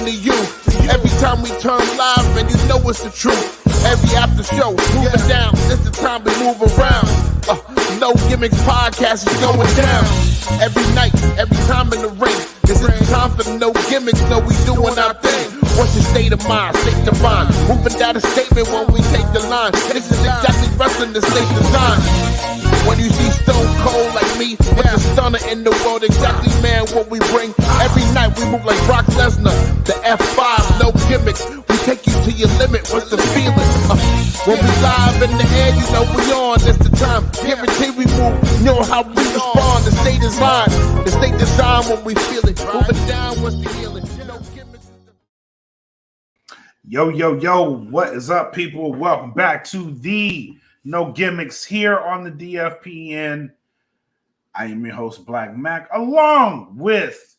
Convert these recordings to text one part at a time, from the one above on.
to you. Every time we turn live, and you know it's the truth. Every after show, moving down. This the time we move around. No Gimmicks podcast is going down. Every night, every time in the ring. This is the time for no gimmicks. No, we doing our thing. What's your state of mind? State divine. Moving down a statement when we take the line. This is exactly wrestling the state design. When you see Stone Cold like me, with the stunner in the world, exactly, man, what we bring. Every night we move like Brock Lesnar, the F5, no gimmicks. We take you to your limit, what's the feeling? When we live in the air, you know we on, it's the time. Guarantee we move, you know how we respond. The state design, when we feel it. Moving down, what's the healing? No gimmicks. Yo, what is up, people? Welcome back to the No Gimmicks here on the DFPN. I am your host, Black Mac, along with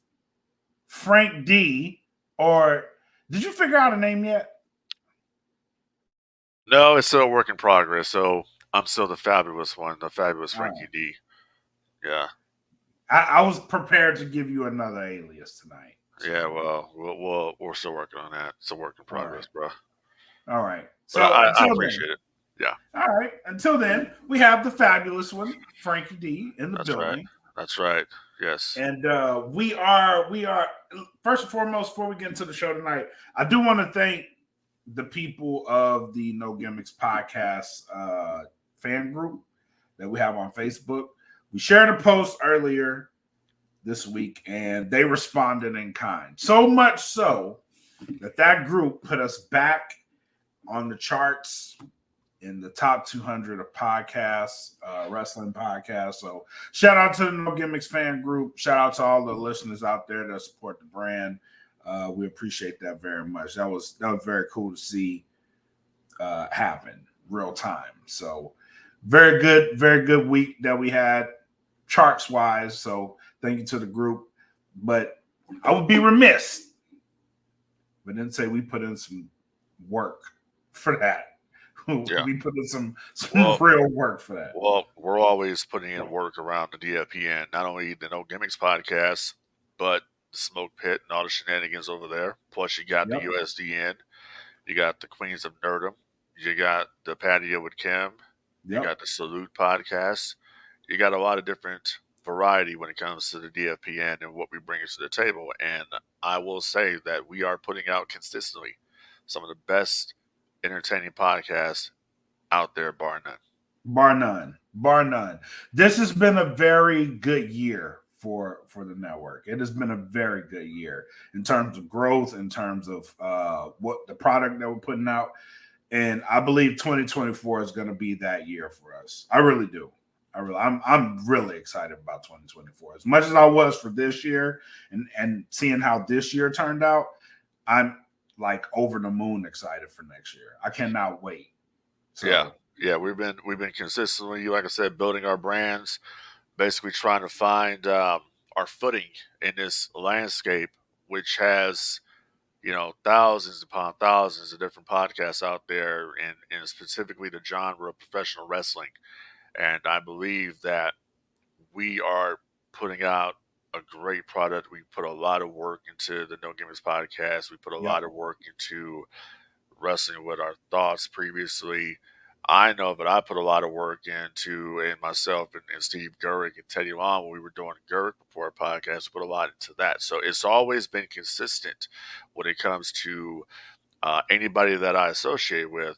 Frank D. Or did you figure out a name yet? No, it's still a work in progress. So I'm still the fabulous one, the fabulous Frankie D. Yeah. I was prepared to give you another alias tonight. Yeah, well, we're still working on that. It's a work in progress, bro. All right. So I appreciate it. Yeah. All right. Until then, we have the fabulous one, Frankie D, in the building. Right. That's right. Yes. And we are first and foremost, before we get into the show tonight, I do want to thank the people of the No Gimmicks podcast fan group that we have on Facebook. We shared a post earlier this week, and they responded in kind. So much so that group put us back on the charts in the top 200 of podcasts, wrestling podcasts. So shout out to the No Gimmicks fan group. Shout out to all the listeners out there that support the brand. We appreciate that very much. That was very cool to see happen real time. So very good week that we had charts wise. So thank you to the group. But I would be remiss, but didn't say we put in some work for that. Yeah. We put in some real work for that. Well, we're always putting in work around the DFPN, not only the No Gimmicks podcast, but the Smoke Pit and all the shenanigans over there. Plus, you got the USDN, you got the Queens of Nerdom, you got the Patio with Kim, you got the Salute podcast. You got a lot of different variety when it comes to the DFPN and what we bring to the table. And I will say that we are putting out consistently some of the best entertaining podcasts out there, bar none. Bar none. This has been a very good year for the network. It has been a very good year in terms of growth, in terms of what the product that we're putting out. And I believe 2024 is going to be that year for us. I really do. I'm really excited about 2024. As much as I was for this year and seeing how this year turned out, I'm like over the moon excited for next year. I cannot wait. So, yeah, we've been consistently, like I said, building our brands, basically trying to find our footing in this landscape, which has, thousands upon thousands of different podcasts out there, and specifically the genre of professional wrestling. And I believe that we are putting out a great product. We put a lot of work into the No Gimmicks podcast. We put a lot of work into wrestling with our thoughts previously. I know that I put a lot of work into, and myself and Steve Gurrick and Teddy Long, when we were doing Gurrick before our podcast, put a lot into that. So it's always been consistent when it comes to anybody that I associate with.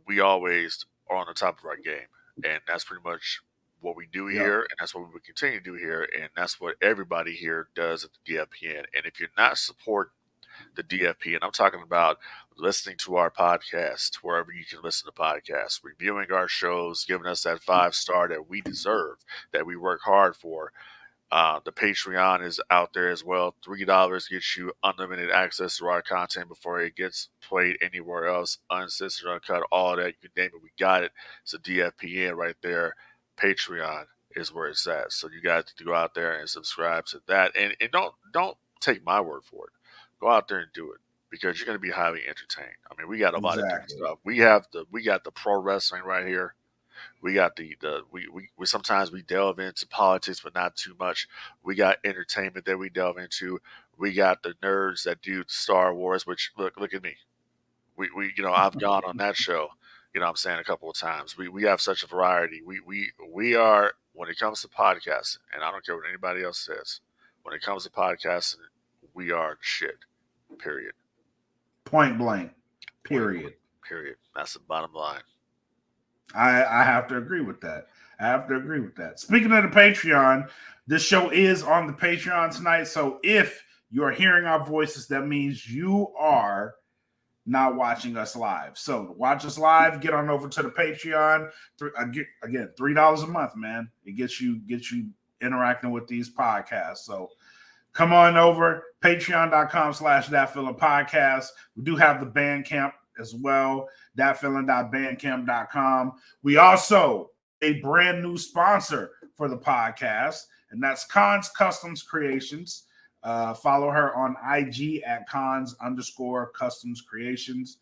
We always are on the top of our game. And that's pretty much what we do here, and that's what we will continue to do here, and that's what everybody here does at the DFPN. And if you're not supporting the DFPN, I'm talking about listening to our podcast wherever you can listen to podcasts, reviewing our shows, giving us that 5-star that we deserve, that we work hard for. The Patreon is out there as well. $3 gets you unlimited access to our content before it gets played anywhere else. Uncensored, uncut, all that. You name it, we got it. It's a DFPN right there. Patreon is where it's at. So you got to go out there and subscribe to that. And don't take my word for it. Go out there and do it, because you're going to be highly entertained. I mean, we got a lot of different stuff. We got the pro wrestling right here. We got we sometimes we delve into politics, but not too much. We got entertainment that we delve into, We got the nerds that do Star Wars, which look at me. We I've gone on that show. I'm saying a couple of times. We have such a variety. We are, when it comes to podcasting, and I don't care what anybody else says. When it comes to podcasting, we are shit. Period. Point blank. Point Period. blank. Period. That's the bottom line. I have to agree with that. Speaking of the Patreon, this show is on the Patreon tonight. So if you're hearing our voices, that means you are not watching us live. So to watch us live, get on over to the Patreon. Again, $3 a month, man. It gets you interacting with these podcasts. So come on over, patreon.com/thatfeelingpodcast. We do have the Bandcamp as well, thatfeeling.bandcamp.com. We also a brand new sponsor for the podcast, and that's Cons Customs Creations. Follow her on IG at cons_customs creations,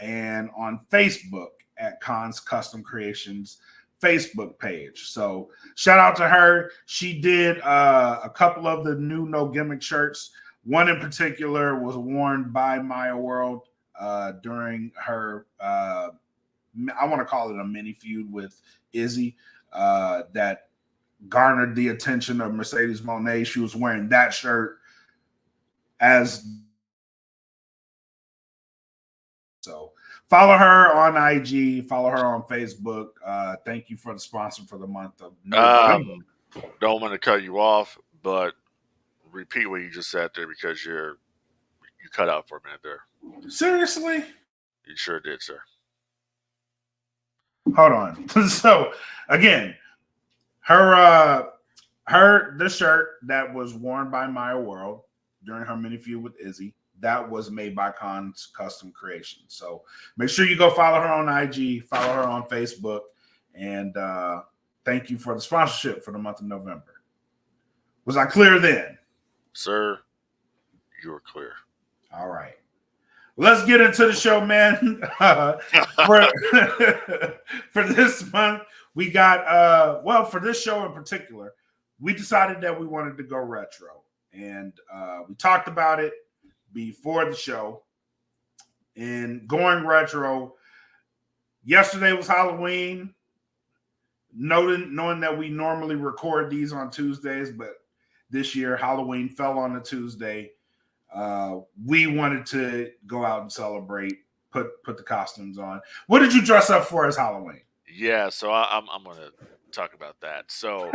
and on Facebook at Cons Custom Creations Facebook page. So shout out to her. She did a couple of the new No Gimmick shirts. One in particular was worn by Maya World during her, I want to call it a mini feud with Izzy that garnered the attention of Mercedes Moné. She was wearing that shirt as. So follow her on IG, follow her on Facebook. Thank you for the sponsor for the month of November. Don't want to cut you off, but repeat what you just said there, because you cut out for a minute there. Seriously? You sure did, sir. Hold on. So again, this shirt that was worn by Maya World during her mini feud with Izzy, that was made by Cons Custom Creations. So make sure you go follow her on IG, follow her on Facebook, and thank you for the sponsorship for the month of November. Was I clear then? Sir, you were clear. All right. Let's get into the show, man. For this month, we got, for this show in particular, we decided that we wanted to go retro. And we talked about it before the show. And going retro, yesterday was Halloween. Knowing that we normally record these on Tuesdays, but this year Halloween fell on a Tuesday. We wanted to go out and celebrate, put the costumes on. What did you dress up for as Halloween? Yeah, so I'm going to talk about that. So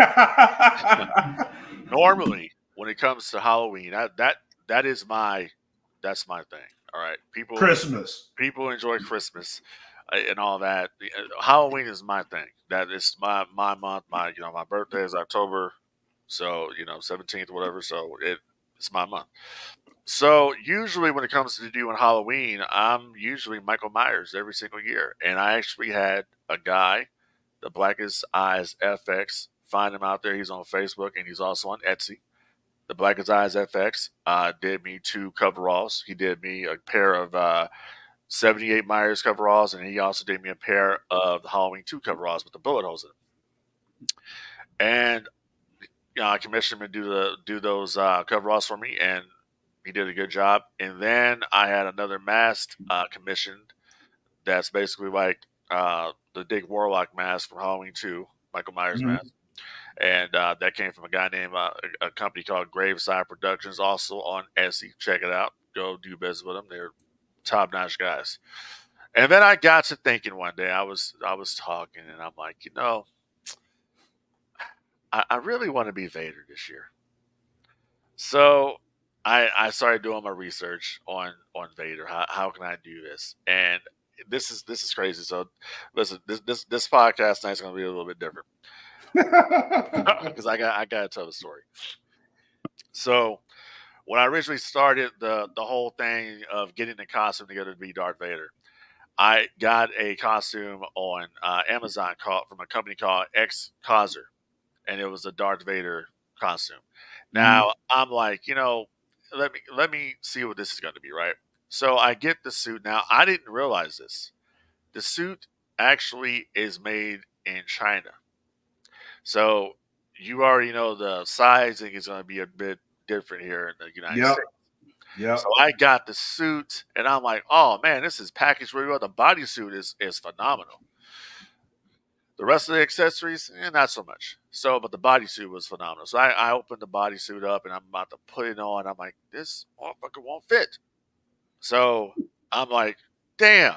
normally when it comes to Halloween, that's my thing. All right, people enjoy Christmas and all that. Halloween is my thing. That is my month. My birthday is October, so 17th, whatever. So it's my month. So usually when it comes to doing Halloween, I'm usually Michael Myers every single year. And I actually had a guy, the Blackest Eyes FX, find him out there. He's on Facebook and he's also on Etsy. The Blackest Eyes FX did me 2 coveralls. He did me a pair of 78 Myers coveralls, and he also did me a pair of the Halloween 2 coveralls with the bullet holes in them. And I commissioned him to do those coveralls for me, and he did a good job. And then I had another mask commissioned that's basically like the Dick Warlock mask from Halloween 2, Michael Myers mask. And that came from a guy named a company called Graveside Productions, also on Etsy. Check it out. Go do business with them. They're top-notch guys. And then I got to thinking one day, I was talking, and I'm like, I really want to be Vader this year. So I started doing my research on Vader. How can I do this? And this is crazy. So listen, this podcast tonight is going to be a little bit different because I got to tell the story. So when I originally started the whole thing of getting the costume together to be Darth Vader, I got a costume on Amazon from a company called X Causer, and it was a Darth Vader costume. Now I'm like, let me see what this is going to be, right? So I get the suit. Now I didn't realize this. The suit actually is made in China, so you already know the sizing is going to be a bit different here in the United States. Yep. So I got the suit, and I'm like, oh man, this is packaged really well. The bodysuit is phenomenal. The rest of the accessories, not so much. So, but the bodysuit was phenomenal. So I opened the bodysuit up, and I'm about to put it on. I'm like, this motherfucker won't fit. So I'm like, damn.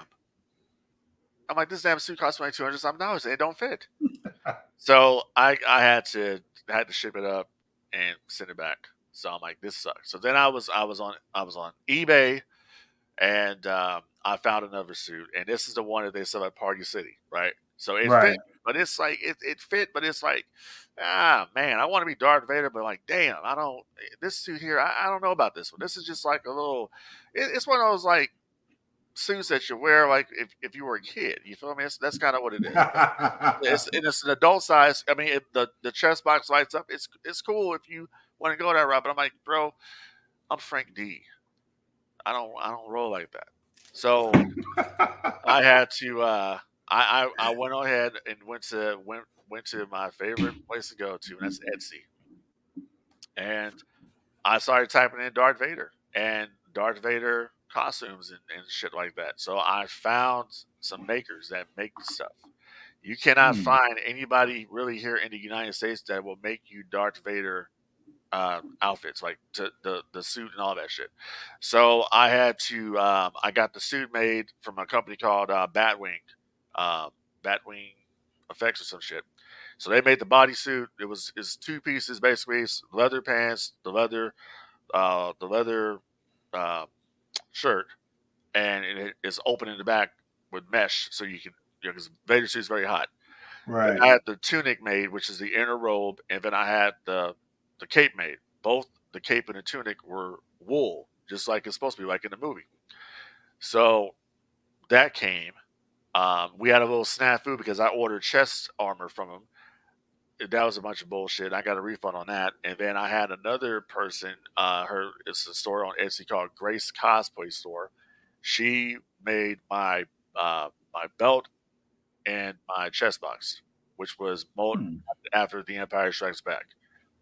I'm like, this damn suit cost me $200 and it don't fit. So I had to ship it up and send it back. So I'm like, this sucks. So then I was on eBay, and I found another suit, and this is the one that they sell at Party City, right? So it Right. fit, but it's like it fit, but it's like, man, I want to be Darth Vader, but like, damn, I don't. This suit here, I don't know about this one. This is just like a little. It's one of those like suits that you wear like if you were a kid. You feel me? That's kind of what it is. It's an adult size. I mean, the chest box lights up. It's cool if you want to go that route. But I'm like, bro, I'm Frank D. I don't roll like that. So I had to. I went ahead and went to my favorite place to go to, and that's Etsy. And I started typing in Darth Vader and Darth Vader costumes and shit like that. So I found some makers that make the stuff. You cannot Hmm. find anybody really here in the United States that will make you Darth Vader outfits, like the suit and all that shit. So I had to. I got the suit made from a company called uh, Batwing Effects or some shit. So they made the bodysuit. It's two pieces basically: it's leather pants, the leather uh, shirt, and it is open in the back with mesh, so you can, because Vader suit is very hot. Then Right. I had the tunic made, which is the inner robe, and then I had the cape made. Both the cape and the tunic were wool, just like it's supposed to be, like in the movie. So that came. We had a little snafu because I ordered chest armor from him. That was a bunch of bullshit. I got a refund on that, and then I had another person. It's a store on Etsy called Grace Cosplay Store. She made my belt and my chest box, which was molded Hmm. after The Empire Strikes Back,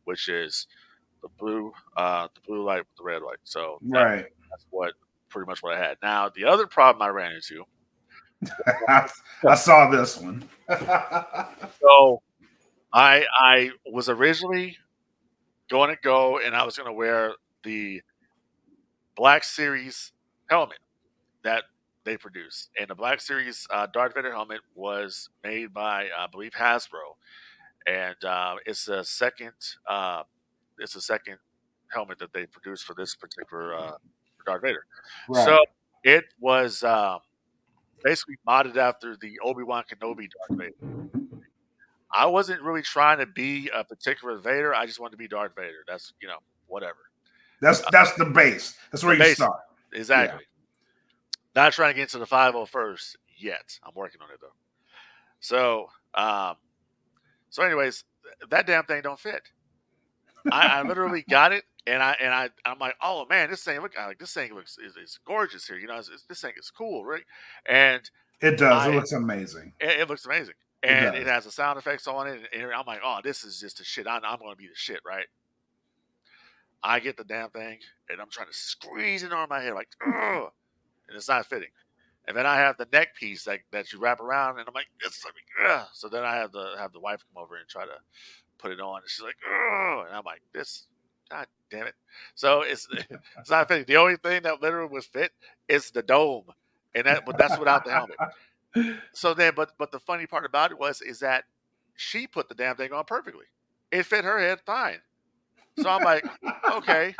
which is the blue light with the red light. So Right. that's what pretty much what I had. Now the other problem I ran into. I saw this one. So I was originally going to go and I was going to wear the Black Series helmet that they produced, and the Black Series Darth Vader helmet was made by I believe Hasbro, and it's a second helmet that they produced for this particular for Darth Vader. So Right. it was basically modded after the Obi-Wan Kenobi Darth Vader. I wasn't really trying to be a particular Vader. I just wanted to be Darth Vader. That's whatever. That's the base. That's The where you basic, start. Yeah. exactly. Not trying to get into the 501st yet. I'm working on it though. So anyways, that damn thing don't fit. I literally got it, and I'm like, oh man, this thing looks is gorgeous here. This thing is cool, right? And It does. It I looks amazing. it looks amazing, It and it does. has the sound effects on it, and I'm like, oh, this is just the shit. I'm going to be the shit, right? I get the damn thing, and I'm trying to squeeze it on my head, like, ugh, and it's not fitting. And then I have the neck piece that you wrap around, and I'm like, it's like, ugh. So then I have the wife come over and try to put it on, and she's like, ugh, and I'm like, this, god damn it. So it's not fitting. The only thing that literally would fit is the dome, but that's without the helmet. So then, but the funny part about it is that she put the damn thing on perfectly. It fit her head fine. So I'm like, okay.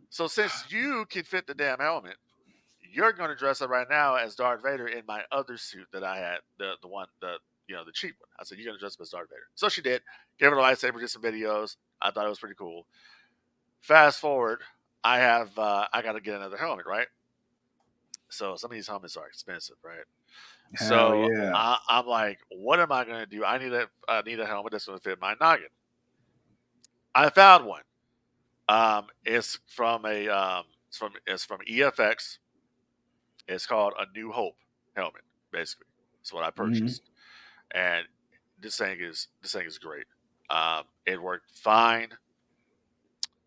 So since you can fit the damn helmet, you're going to dress up right now as Darth Vader in my other suit that I had, the one, the cheap one. I said, you're going to dress up as Darth Vader. So she did. Gave her the lightsaber, did some videos. I thought it was pretty cool. Fast forward, I got to get another helmet, right? So some of these helmets are expensive, right? Hell So yeah. I'm like, what am I going to do? I need a helmet that's going to fit my noggin. I found one. It's from EFX. It's called a New Hope helmet, basically. That's what I Hmm. purchased, and this thing is great. It worked fine.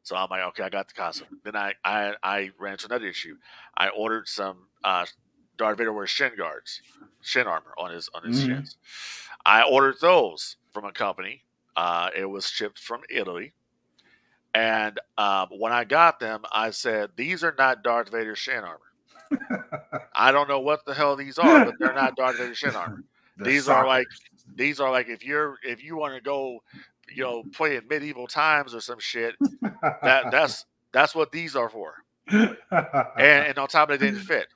So I'm like, okay, I got the costume. Then I ran into another issue. I ordered some Darth Vader wears shin guards, shin armor on his Mhm. shins. I ordered those from a company. It was shipped from Italy. And when I got them, I said, these are not Darth Vader shin armor. I don't know what the hell these are, but they're not Darth Vader shin armor. The These are like sockers. if you want to go, play in medieval times or some shit, that's what these are for. And on top of it, they didn't fit.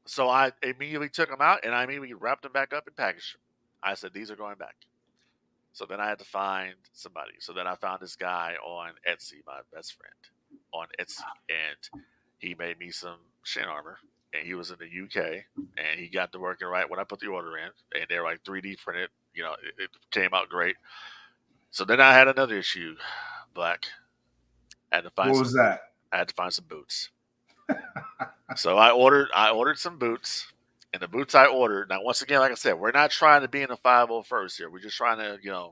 So I immediately took them out and I immediately wrapped them back up and packaged them. I said, these are going back. So then I had to find somebody. So then I found this guy on Etsy, my best friend on Etsy, and he made me some shin armor. And he was in the UK, and he got to working right when I put the order in, and they're like 3D printed. It came out great. So then I had another issue, Black. I had to find What some was boots. that? I had to find some boots. So I ordered some boots, and the boots I ordered. Now, once again, like I said, we're not trying to be in the 501st here. We're just trying to,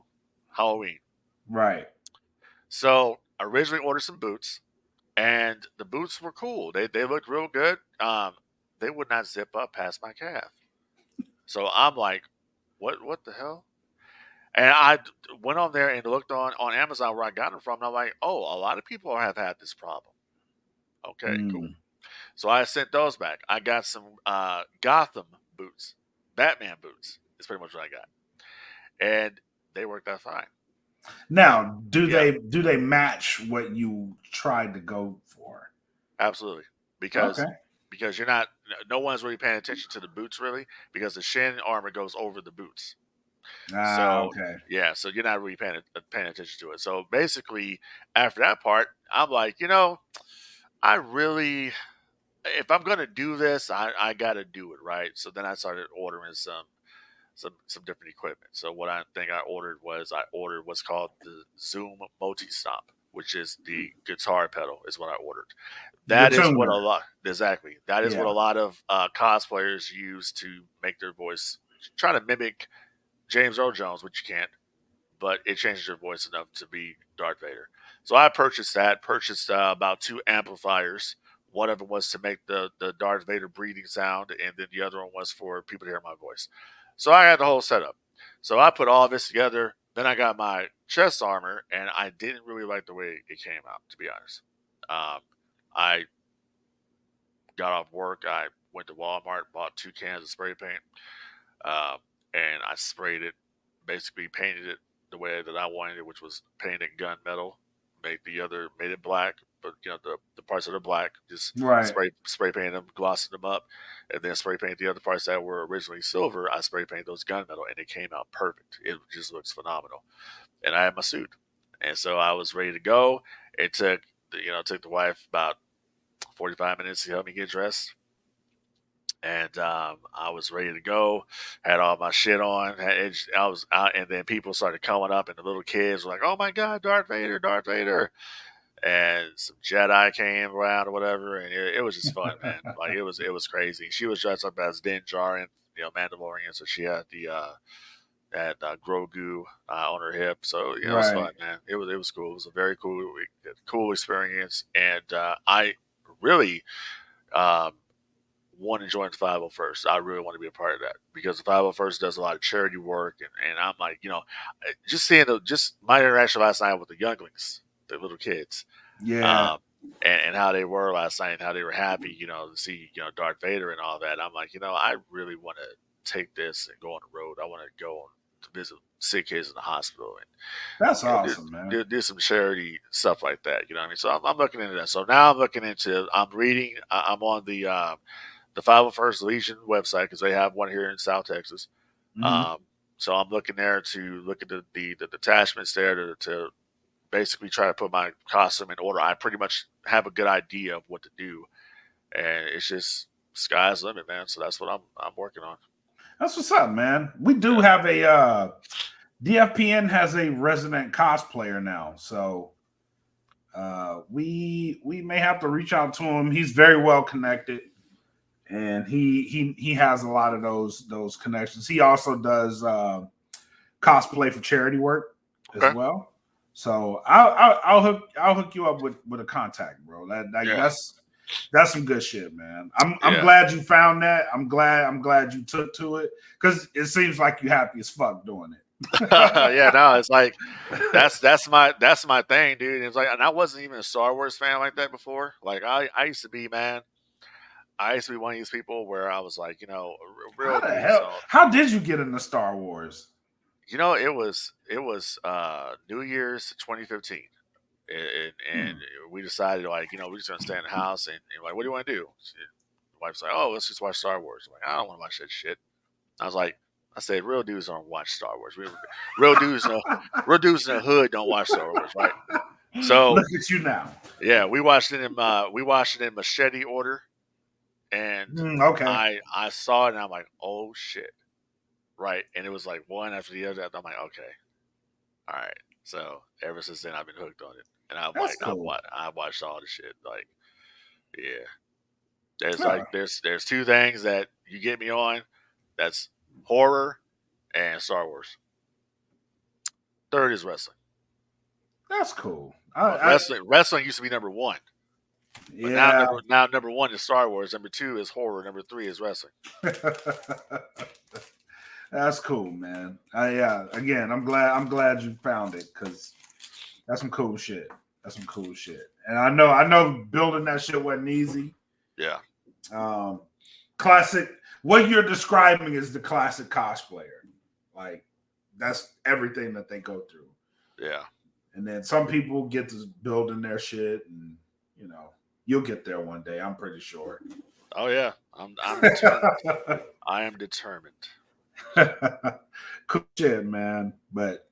Halloween. Right. So I originally ordered some boots, and the boots were cool. They looked real good. They would not zip up past my calf. So I'm like, what the hell? And I went on there and looked on Amazon where I got them from. And I'm like, oh, a lot of people have had this problem. Okay, cool. Mm. So I sent those back. I got some Gotham boots, Batman boots. Is pretty much what I got, and they worked out fine. Now, do Yeah, they match what you tried to go for? absolutely. Because Okay. because you're not, no one's really paying attention to the boots really, because the shin armor goes over the boots. Ah, So okay. yeah, so you're not really paying attention to it. So basically, after that part, I'm like, I really, if I'm gonna do this, I gotta do it right. So then I started ordering some different equipment. So what I think I ordered what's called the Zoom Multi Stomp, which is the guitar pedal, is what I ordered. The That is what a tuner. lot exactly. That is what a Yeah. lot of cosplayers use to make their voice, try to mimic James Earl Jones, which you can't, but it changes your voice enough to be Darth Vader. So I purchased that. Purchased about 2 amplifiers. One of them was to make the Darth Vader breathing sound, and then the other one was for people to hear my voice. So I had the whole setup. So I put all this together. Then I got my chest armor, and I didn't really like the way it came out, to be honest. I got off work. I went to Walmart, bought 2 cans of spray paint, um, and I sprayed it, basically painted it the way that I wanted it, which was painted gunmetal. Made it black, but the parts that are black, just Right. spray painted them, glossing them up, and then spray paint the other parts that were originally silver. I spray painted those gunmetal, and it came out perfect. It just looks phenomenal. And I had my suit, and so I was ready to go. It took took the wife about 45 minutes to help me get dressed, and I was ready to go. Had all my shit on. I was out, and then people started coming up, and the little kids were like, "Oh my God, Darth Vader, Darth Vader!" And some Jedi came around or whatever, and it was just fun, man. Like it was crazy. She was dressed up as Din Djarin, Mandalorian, so she had the Grogu on her hip. So it was Right. fun, man. It was cool. It was a very cool experience, and I really. Um, want to join the 501st. I really want to be a part of that because the 501st does a lot of charity work, and I'm like, just seeing just my interaction last night with the younglings, the little kids, Yeah. um, and how they were last night and how they were happy, to see Darth Vader and all that. I'm like, I really want to take this and go on the road. I want to go to visit sick kids in the hospital and That's do, awesome, man. do some charity stuff like that. You know what I mean? So I'm looking into that. So now I'm reading. I'm on the 501st Legion website because they have one here in South Texas. Hmm. Um, so I'm looking there to look at the detachments there to basically try to put my costume in order. I pretty much have a good idea of what to do, and it's just sky's the limit, man. So that's what I'm working on. That's what's up, man. We do Yeah. have a DFPN has a resident cosplayer now, so we may have to reach out to him. He's very well connected, and he has a lot of those connections. He also does cosplay for charity work as Okay. well. So I'll hook you up with a contact, bro. That's some good shit, man. I'm glad you found that. I'm glad you took to it because it seems like you happy as fuck doing it. Yeah, no, it's like that's my thing, dude. It's like, and I wasn't even a Star Wars fan like that before. Like I used to be, man. I used to be one of these people where I was like, How real the dudes. hell? How did you get into Star Wars? It was New Year's 2015, and we decided like, we're just gonna stay in the house and like, what do you want to do? My wife's like, oh, let's just watch Star Wars. I'm like, I don't want to watch that shit. I was like, I said, real dudes don't watch Star Wars. Real dudes, real dudes in the hood don't watch Star Wars, right? So look at you now. Yeah, we watched it in machete order, and Okay. I saw it and I'm like, oh shit, right? And it was like one after the other. I'm like, okay, all right. So ever since then, I've been hooked on it, and That's cool. I watched all the shit. Like, yeah, Yeah. there's two things that you get me on. That's horror and Star Wars. Third is wrestling. That's cool. Wrestling used to be number one. But Yeah. now number one is Star Wars. Number two is horror. Number three is wrestling. That's cool, man. Yeah. Again, I'm glad you found it because that's some cool shit. That's some cool shit. And I know building that shit wasn't easy. Yeah. Classic. What you're describing is the classic cosplayer. Like that's everything that they go through. Yeah. And then some people get to building their shit, and you'll get there one day. I'm pretty sure. Oh yeah, I'm determined. I am determined. Cool shit, man. But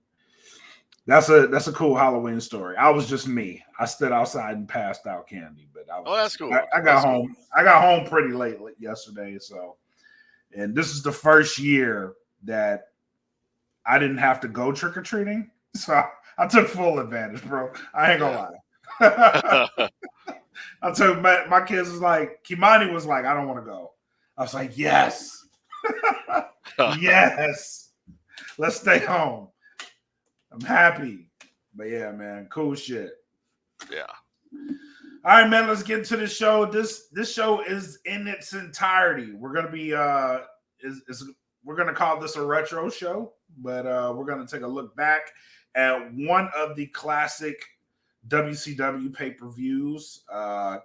that's a cool Halloween story. I was just me. I stood outside and passed out candy, but that's cool. I got home. Cool. I got home pretty late yesterday, so. And this is the first year that I didn't have to go trick or treating, so I took full advantage, bro. I ain't gonna lie. I told my kids was like, Kimani was like, I don't want to go. I was like, yes, yes, let's stay home. I'm happy, but yeah, man, cool shit. Yeah. All right, man, let's get into the show. This show is in its entirety. We're gonna be we're gonna call this a retro show, but we're gonna take a look back at one of the classic WCW pay-per-views.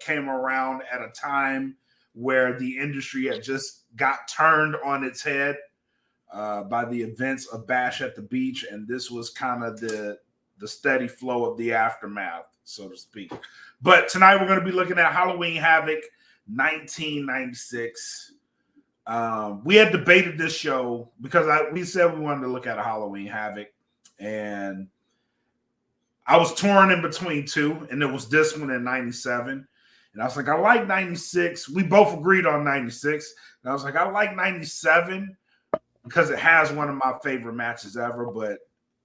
Came around at a time where the industry had just got turned on its head by the events of Bash at the Beach, and this was kind of the steady flow of the aftermath, so to speak. But tonight we're going to be looking at Halloween Havoc 1996. We had debated this show because we said we wanted to look at a Halloween Havoc, and I was torn in between two, and it was this one and 97. And I was like, I like 96. We both agreed on 96. And I was like, I like 97 because it has one of my favorite matches ever. But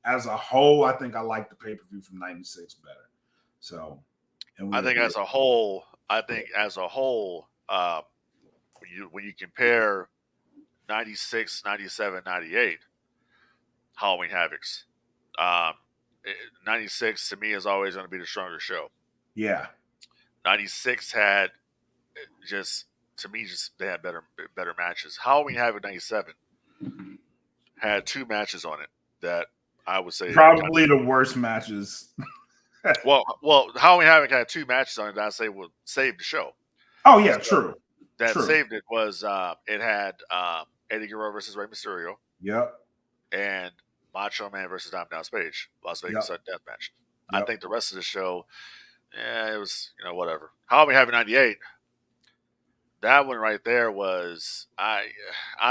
as a whole, I think I like the pay-per-view from 96 better. So, I think as a whole, when you compare 96, 97, 98 Halloween Havocs, 96 to me is always going to be the stronger show. Yeah. 96 had they had better matches. Halloween Havoc 97 had two matches on it that I would say probably the worst matches. well, Halloween Havoc had two matches on it that I say would save the show. Oh yeah, true. That saved it was it had Eddie Guerrero versus Rey Mysterio. Yep. And Macho Man versus Diamond Dallas Page, Las Vegas Sudden Death match. Yep. I think the rest of the show, it was whatever. Halloween Havoc 98. That one right there was I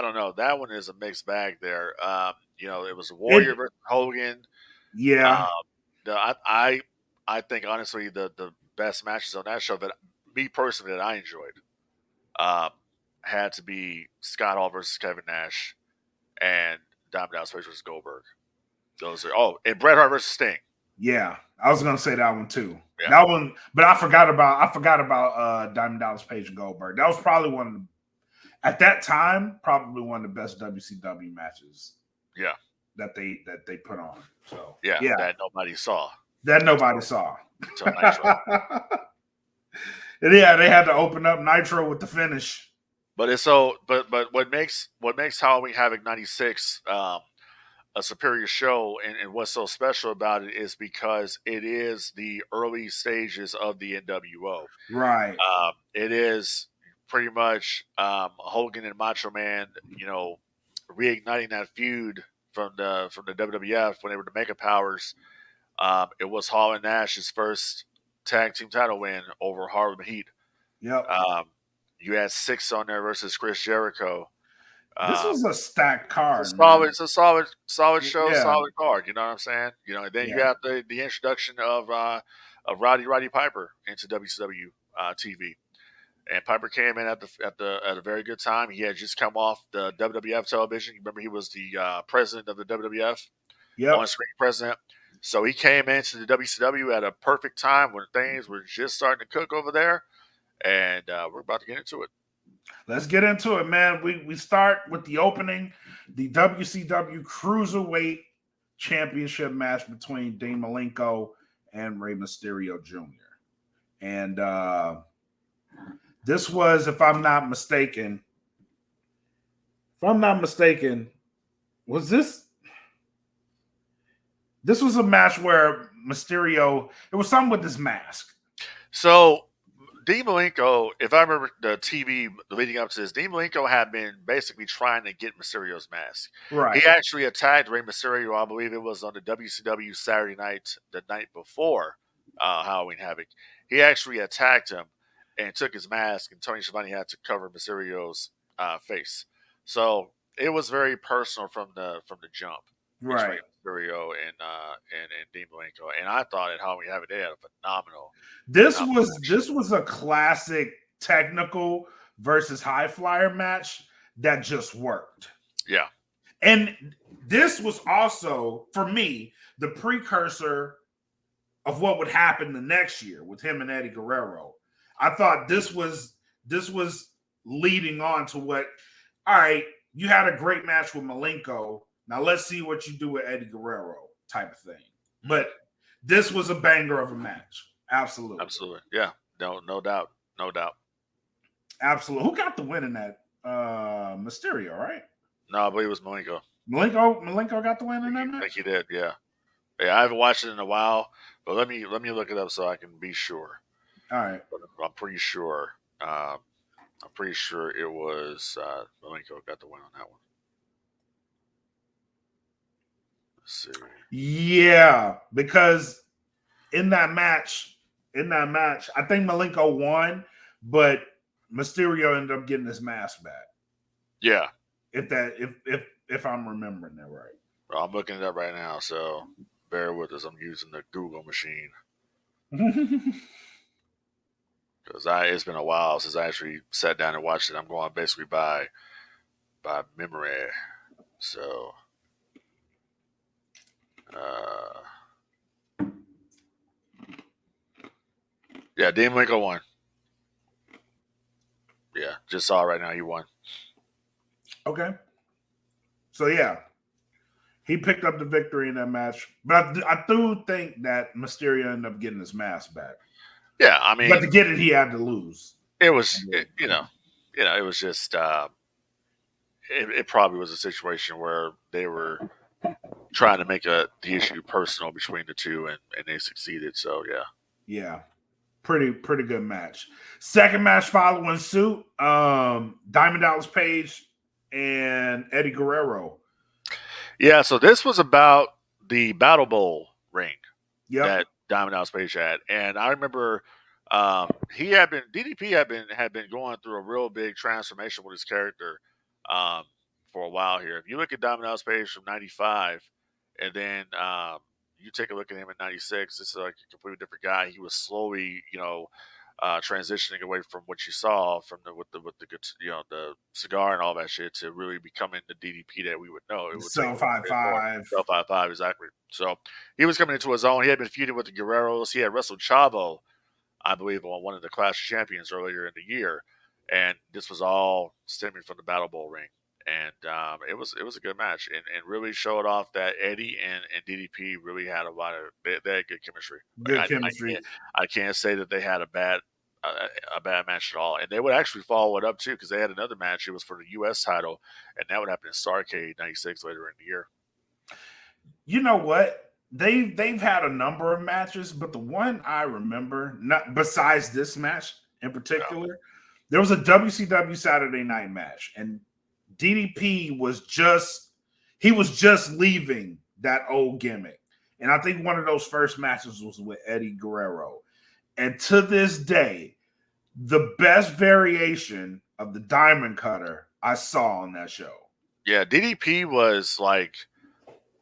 don't know. That one is a mixed bag there. It was Warrior versus Hogan. Yeah. I think honestly the best matches on that show that me personally that I enjoyed had to be Scott Hall versus Kevin Nash and Diamond Dallas Page versus Goldberg. Those are and Bret Hart versus Sting. Yeah, I was gonna say that one too. Yeah. That one, but I forgot about Diamond Dallas Page and Goldberg. That was probably at that time, probably one of the best WCW matches. Yeah, that they put on. So yeah, that nobody saw. That nobody saw. until Nitro. And yeah, they had to open up Nitro with the finish. But it's so, but what makes Halloween Havoc '96 a superior show, and what's so special about it is because it is the early stages of the NWO. Right. It is pretty much Hogan and Macho Man, reigniting that feud from the WWF when they were the Mega Powers. It was Hall and Nash's first tag team title win over Harlem Heat. Yep. You had Six on there versus Chris Jericho. This was a stacked card. It's a solid show, Yeah. solid card. You know what I'm saying? Then you have the introduction of Roddy Piper into WCW TV, and Piper came in at a very good time. He had just come off the WWF television. You remember he was the president of the WWF, on screen president. So he came into the WCW at a perfect time when things were just starting to cook over there, and we're about to get into it. Let's get into it, man. We start with the opening, the WCW Cruiserweight Championship match between Dean Malenko and Rey Mysterio Jr. And this was, if I'm not mistaken, was this was a match where Mysterio, it was something with this mask. So Dean Malenko, if I remember the TV leading up to this, Dean Malenko had been basically trying to get Mysterio's mask. Right. He actually attacked Rey Mysterio, I believe it was on the WCW Saturday night, the night before Halloween Havoc. He actually attacked him and took his mask, and Tony Schiavone had to cover Mysterio's face. So it was very personal from the jump. Right. Mysterio and Dean Malenko, and I thought at Halloween Havoc they had a phenomenal. This was a classic technical versus high flyer match that just worked. Yeah. And this was also, for me, the precursor of what would happen the next year with him and Eddie Guerrero. I thought this was leading on to what, all right, you had a great match with Malenko. Now let's see what you do with Eddie Guerrero type of thing. But this was a banger of a match. Absolutely. Absolutely. Yeah. No doubt. Absolutely. Who got the win in that? Mysterio, right? No, I believe it was Malenko. Malenko got the win in that match? I think he did, yeah. Yeah, I haven't watched it in a while, but let me look it up so I can be sure. All right. But I'm pretty sure. It was Malenko got the win on that one. Let's see. Yeah, because in that match, I think Malenko won, but Mysterio ended up getting his mask back. Yeah. If I'm remembering that right. Well, I'm looking it up right now, so bear with us. I'm using the Google machine. Because it's been a while since I actually sat down and watched it. I'm going basically by memory. So yeah, Dean Malenko won. Yeah, just saw it right now. He won. Okay. So yeah, he picked up the victory in that match, but I do think that Mysterio ended up getting his mask back. Yeah, I mean, but to get it, he had to lose. It was, it was just. It probably was a situation where they were trying to make the issue personal between the two, and they succeeded. So yeah, pretty good match. Second match following suit, Diamond Dallas Page and Eddie Guerrero. Yeah, so this was about the Battle Bowl ring that Diamond Dallas Page had, and I remember DDP had been going through a real big transformation with his character for a while here. If you look at Diamond Dallas Page from '95, and then you take a look at him in '96, it's like a completely different guy. He was slowly, transitioning away from what you saw from the cigar and all that shit to really becoming the DDP that we would know. It would 5-5, exactly. So he was coming into his own. He had been feuding with the Guerreros. He had wrestled Chavo, I believe, on one of the Clash of Champions earlier in the year, and this was all stemming from the Battle Bowl ring. and it was a good match, and really showed off that Eddie and DDP really had a lot of they had good chemistry. Good Like, chemistry. I can't say that they had a bad match at all, and they would actually follow it up too because they had another match. It was for the U.S. title, and that would happen in Starrcade '96 later in the year. You know what? They've had a number of matches, but the one I remember, not besides this match in particular, there was a WCW Saturday Night match, and DDP was just leaving that old gimmick. And I think one of those first matches was with Eddie Guerrero. And to this day, the best variation of the Diamond Cutter I saw on that show. Yeah, DDP was like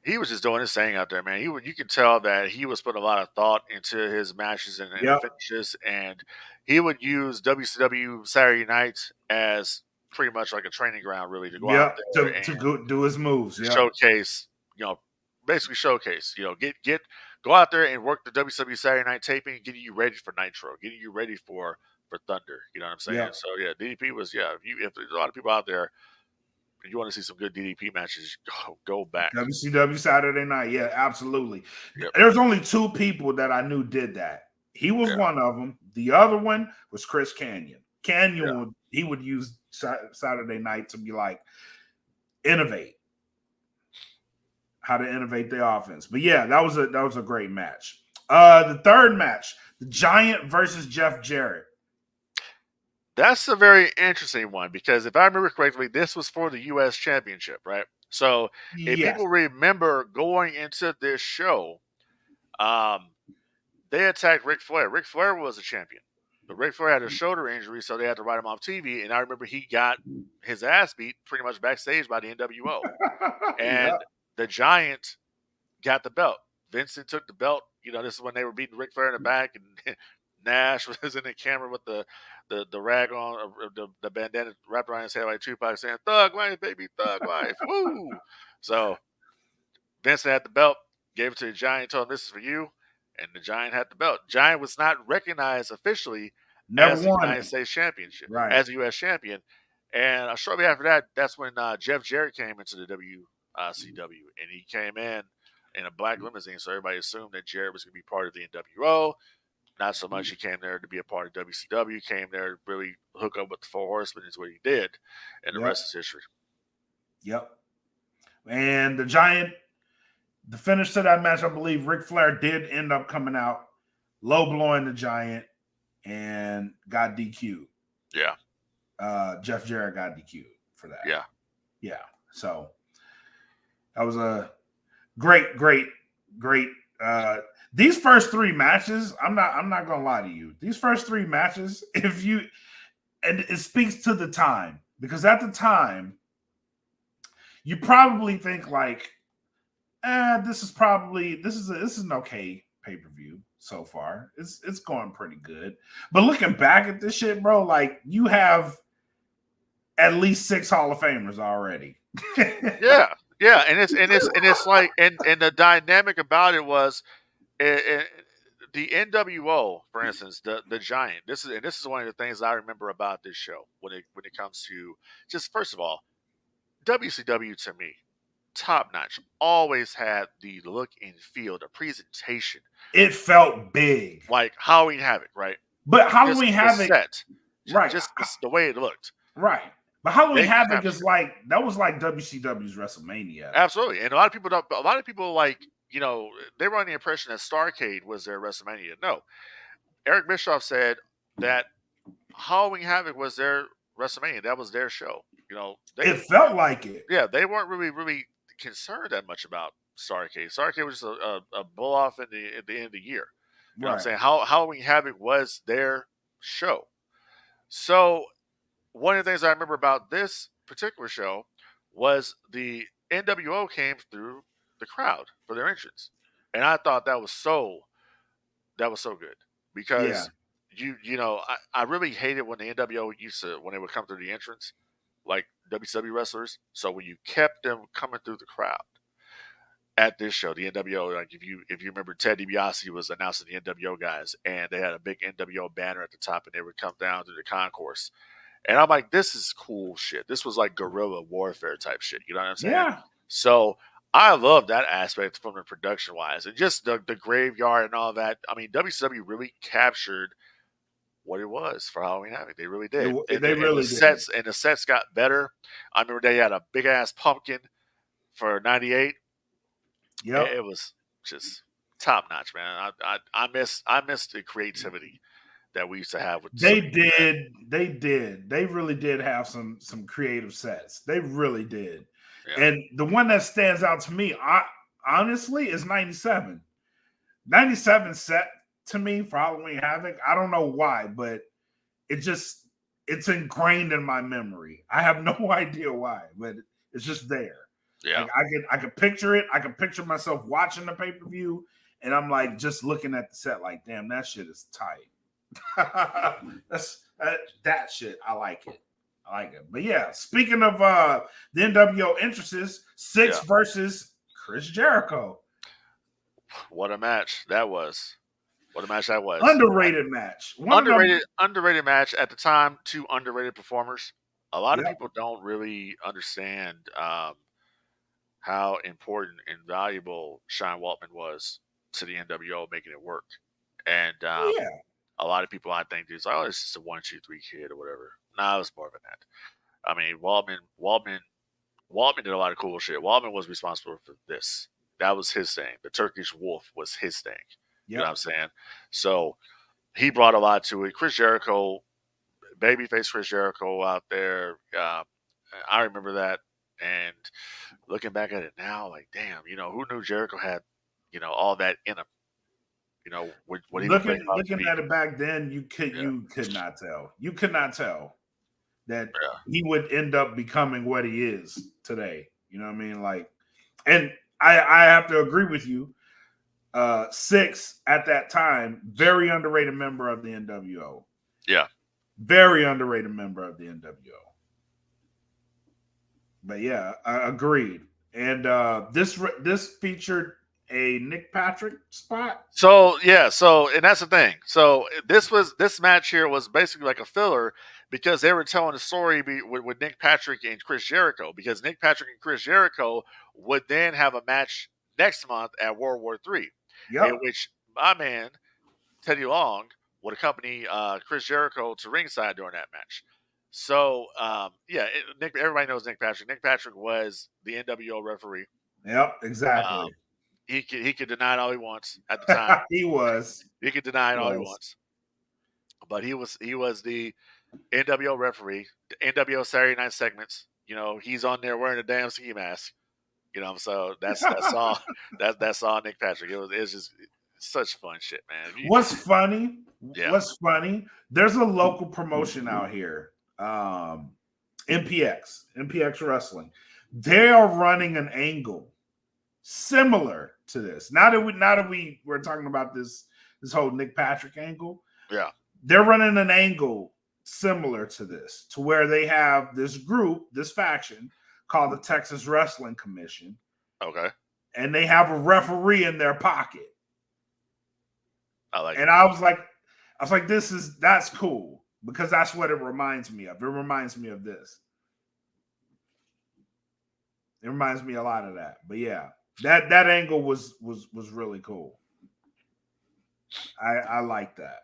he was just doing his thing out there, man. You could tell that he was putting a lot of thought into his matches and Yep. finishes, and he would use WCW Saturday Night as pretty much like a training ground, really, to go out there to go do his moves. Yeah. showcase, basically showcase, go out there and work the WCW Saturday Night taping, getting you ready for Nitro, getting you ready for Thunder. You know what I'm saying? Yep. So yeah, DDP was if there's a lot of people out there. If you want to see some good DDP matches, go back. WCW Saturday Night. Yeah, absolutely. Yep. There's only two people that I knew did that. He was one of them. The other one was Chris Kanyon. He would use Saturday Night to be like, innovate. How to innovate the offense. But yeah, that was a great match. The third match, the Giant versus Jeff Jarrett. That's a very interesting one because if I remember correctly, this was for the U.S. Championship, right? So if people remember going into this show, they attacked Ric Flair. Ric Flair was a champion, but Ric Flair had a shoulder injury, so they had to write him off TV. And I remember he got his ass beat pretty much backstage by the NWO. And the Giant got the belt. Vincent took the belt. This is when they were beating Ric Flair in the back, and Nash was in the camera with the rag on, the bandana wrapped around his head like Tupac saying, "Thug life, baby, thug life." Woo! So Vincent had the belt, gave it to the Giant, told him, "This is for you." And the Giant had the belt. Giant was not recognized officially as the United States Championship, as a U.S. champion. And shortly after that, that's when Jeff Jarrett came into the WCW, and he came in a black limousine, so everybody assumed that Jarrett was going to be part of the NWO. Not so much he came there to be a part of WCW, came there to really hook up with the Four Horsemen is what he did, and the rest is history. Yep. And the Giant, the finish to that match, I believe Ric Flair did end up coming out, low blowing the Giant, and got DQ'd. Yeah. Jeff Jarrett got DQ'd for that. Yeah. Yeah. So that was a great. These first three matches, I'm not gonna lie to you. These first three matches, and it speaks to the time, because at the time, you probably think like, this is an okay pay-per-view so far. It's going pretty good. But looking back at this shit, bro, like you have at least 6 Hall of Famers already. Yeah, and it's like, and the dynamic about it was, the NWO, for instance, the Giant. This is one of the things I remember about this show when it comes to, just first of all, WCW to me, top notch. Always had the look and feel, the presentation. It felt big, like Halloween Havoc, right? But Halloween Havoc, set, right? Just the way it looked, right? But Halloween Havoc is like, that was like WCW's WrestleMania. Absolutely, and a lot of people like, they were on the impression that Starrcade was their WrestleMania. No, Eric Bischoff said that Halloween Havoc was their WrestleMania. That was their show. It felt like it. Yeah, they weren't really concerned that much about Starrcade. Starrcade was just a blow off at the end of the year. You know what I'm saying? Halloween Havoc was their show. So one of the things I remember about this particular show was the NWO came through the crowd for their entrance, and I thought that was so good, because I really hated when the NWO when they would come through the entrance like WCW wrestlers. So when you kept them coming through the crowd at this show, the NWO, like if you remember, Ted DiBiase was announcing the NWO guys, and they had a big NWO banner at the top, and they would come down through the concourse, And I'm like, this is cool shit. This was like guerrilla warfare type shit. You know what I'm saying? Yeah. So I love that aspect from the production wise, and just the graveyard and all that. I mean, WCW really captured what it was for Halloween Havoc. They really did, They and the really did. sets got better. I remember they had a big ass pumpkin for '98. Yep. It was just top notch, man. I miss the creativity that we used to have with some They of these sets. did. They did. They really did have some creative sets. They really did. Yeah, And the one that stands out to me, honestly, is 97. 97 set to me for Halloween Havoc. I don't know why, but it's ingrained in my memory. I have no idea why, but it's just there. yeah. Like I could picture it. I could picture myself watching the pay-per-view, and I'm like just looking at the set, like, damn, that shit is tight. That shit. I like it. I like it. But yeah, speaking of the NWO entrances, Six Yeah. versus Chris Jericho. What a match that was! What a match that was! Underrated match. Underrated match at the time. Two underrated performers. A lot of Yep. people don't really understand how important and valuable Sean Waltman was to the NWO, making it work. And Yeah. a lot of people, I think, is like, oh, it's just a 1, 2, 3 kid or whatever. No, it was more than that. I mean, Waltman did a lot of cool shit. Waltman was responsible for this. That was his thing. The Turkish Wolf was his thing. You know what I'm saying? So he brought a lot to it. Chris Jericho, babyface Chris Jericho out there. I remember that. And looking back at it now, like, damn, who knew Jericho had, all that in him? What he would bring about his Looking feet. at it back then, you Yeah, could not tell. You could not tell that yeah, he would end up becoming what he is today. You know what I mean? Like, and I have to agree with you. Six at that time, very underrated member of the NWO. yeah. Very underrated member of the NWO. But yeah, I agreed. And this featured a Nick Patrick spot. So yeah, and that's the thing. So this match here was basically like a filler because they were telling a story with Nick Patrick and Chris Jericho, because Nick Patrick and Chris Jericho would then have a match next month at World War III, in Yep. which my man Teddy Long would accompany Chris Jericho to ringside during that match. So everybody knows Nick Patrick. Nick Patrick was the NWO referee. Yep. Um, Exactly. he could deny it all he wants at the time. He was. He could deny it He all he was. wants, but he was the NWO referee. The NWO Saturday Night segments. He's on there wearing a damn ski mask. So that's all. That's all Nick Patrick. It's just such fun shit, man. What's funny? Yeah. What's funny? There's a local promotion out here, MPX Wrestling. They are running an angle similar to this. Now that we're talking about this whole Nick Patrick angle, Yeah. they're running an angle similar to this, to where they have this group, this faction called the Texas Wrestling Commission, Okay. and they have a referee in their pocket. I like And it. I was like, that's cool, because that's what it reminds me of. It reminds me of this. It reminds me a lot of that. But yeah, that angle was really cool. I like that.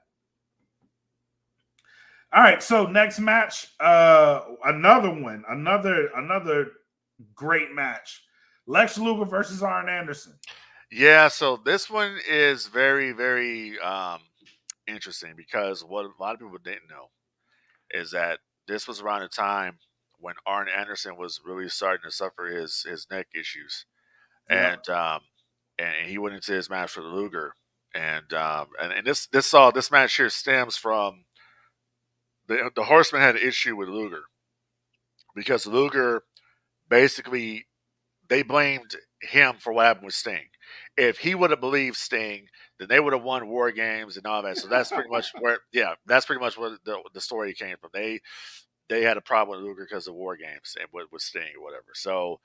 All right, so next match, another great match. Lex Luger versus Arn Anderson. Yeah. So this one is very, very interesting, because what a lot of people didn't know is that this was around the time when Arn Anderson was really starting to suffer his neck issues, Yeah. and he went into his match with Luger, and this match here stems from the Horseman had an issue with Luger, because Luger basically, they blamed him for what happened with Sting. If he would have believed Sting, then they would have won War Games and all that. So that's pretty much where the story came from. They had a problem with Luger because of War Games and with Sting or whatever. So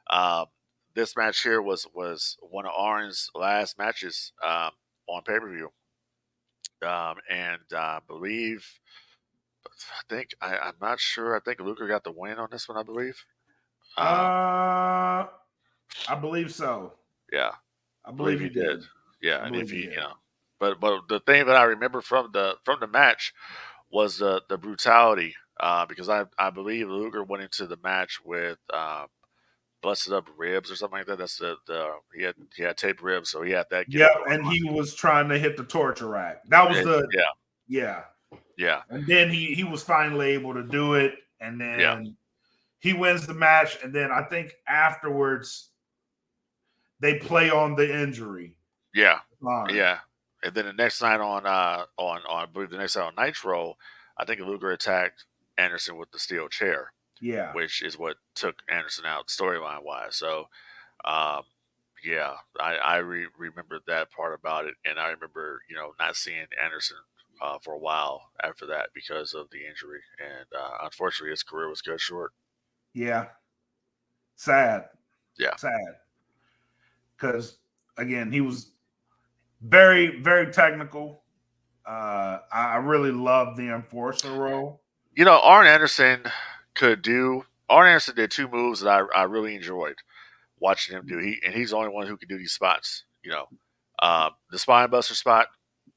um, this match here was one of Arn's last matches on pay per view, and I believe I think I'm not sure. I think Luger got the win on this one, I believe. I believe so. Yeah, I I believe believe he he did. did. Yeah, I and if believe he he, did. but the thing that I remember from the match was the brutality. Because I believe Luger went into the match with busted up ribs or something like that. That's the he had taped ribs, so he had that Yep, gimmick going and on. he was trying to hit the torture rack. That was the Yeah, yeah. yeah, And then he was finally able to do it, and yeah, then he wins the match, and then I think afterwards they play on the injury yeah, line. yeah. And then the next night on I believe the next night on Nitro, I think Luger attacked Anderson with the steel chair, Yeah. which is what took Anderson out storyline wise. So, um, yeah, I remember that part about it, and I remember not seeing Anderson for a while after that because of the injury, and unfortunately his career was cut short. Yeah. Sad. Yeah, Sad. Because again, he was very, very technical. I really love the enforcer role. Arn Anderson Arn Anderson did two moves that I really enjoyed watching him do. He's the only one who can do these spots. The spine buster spot,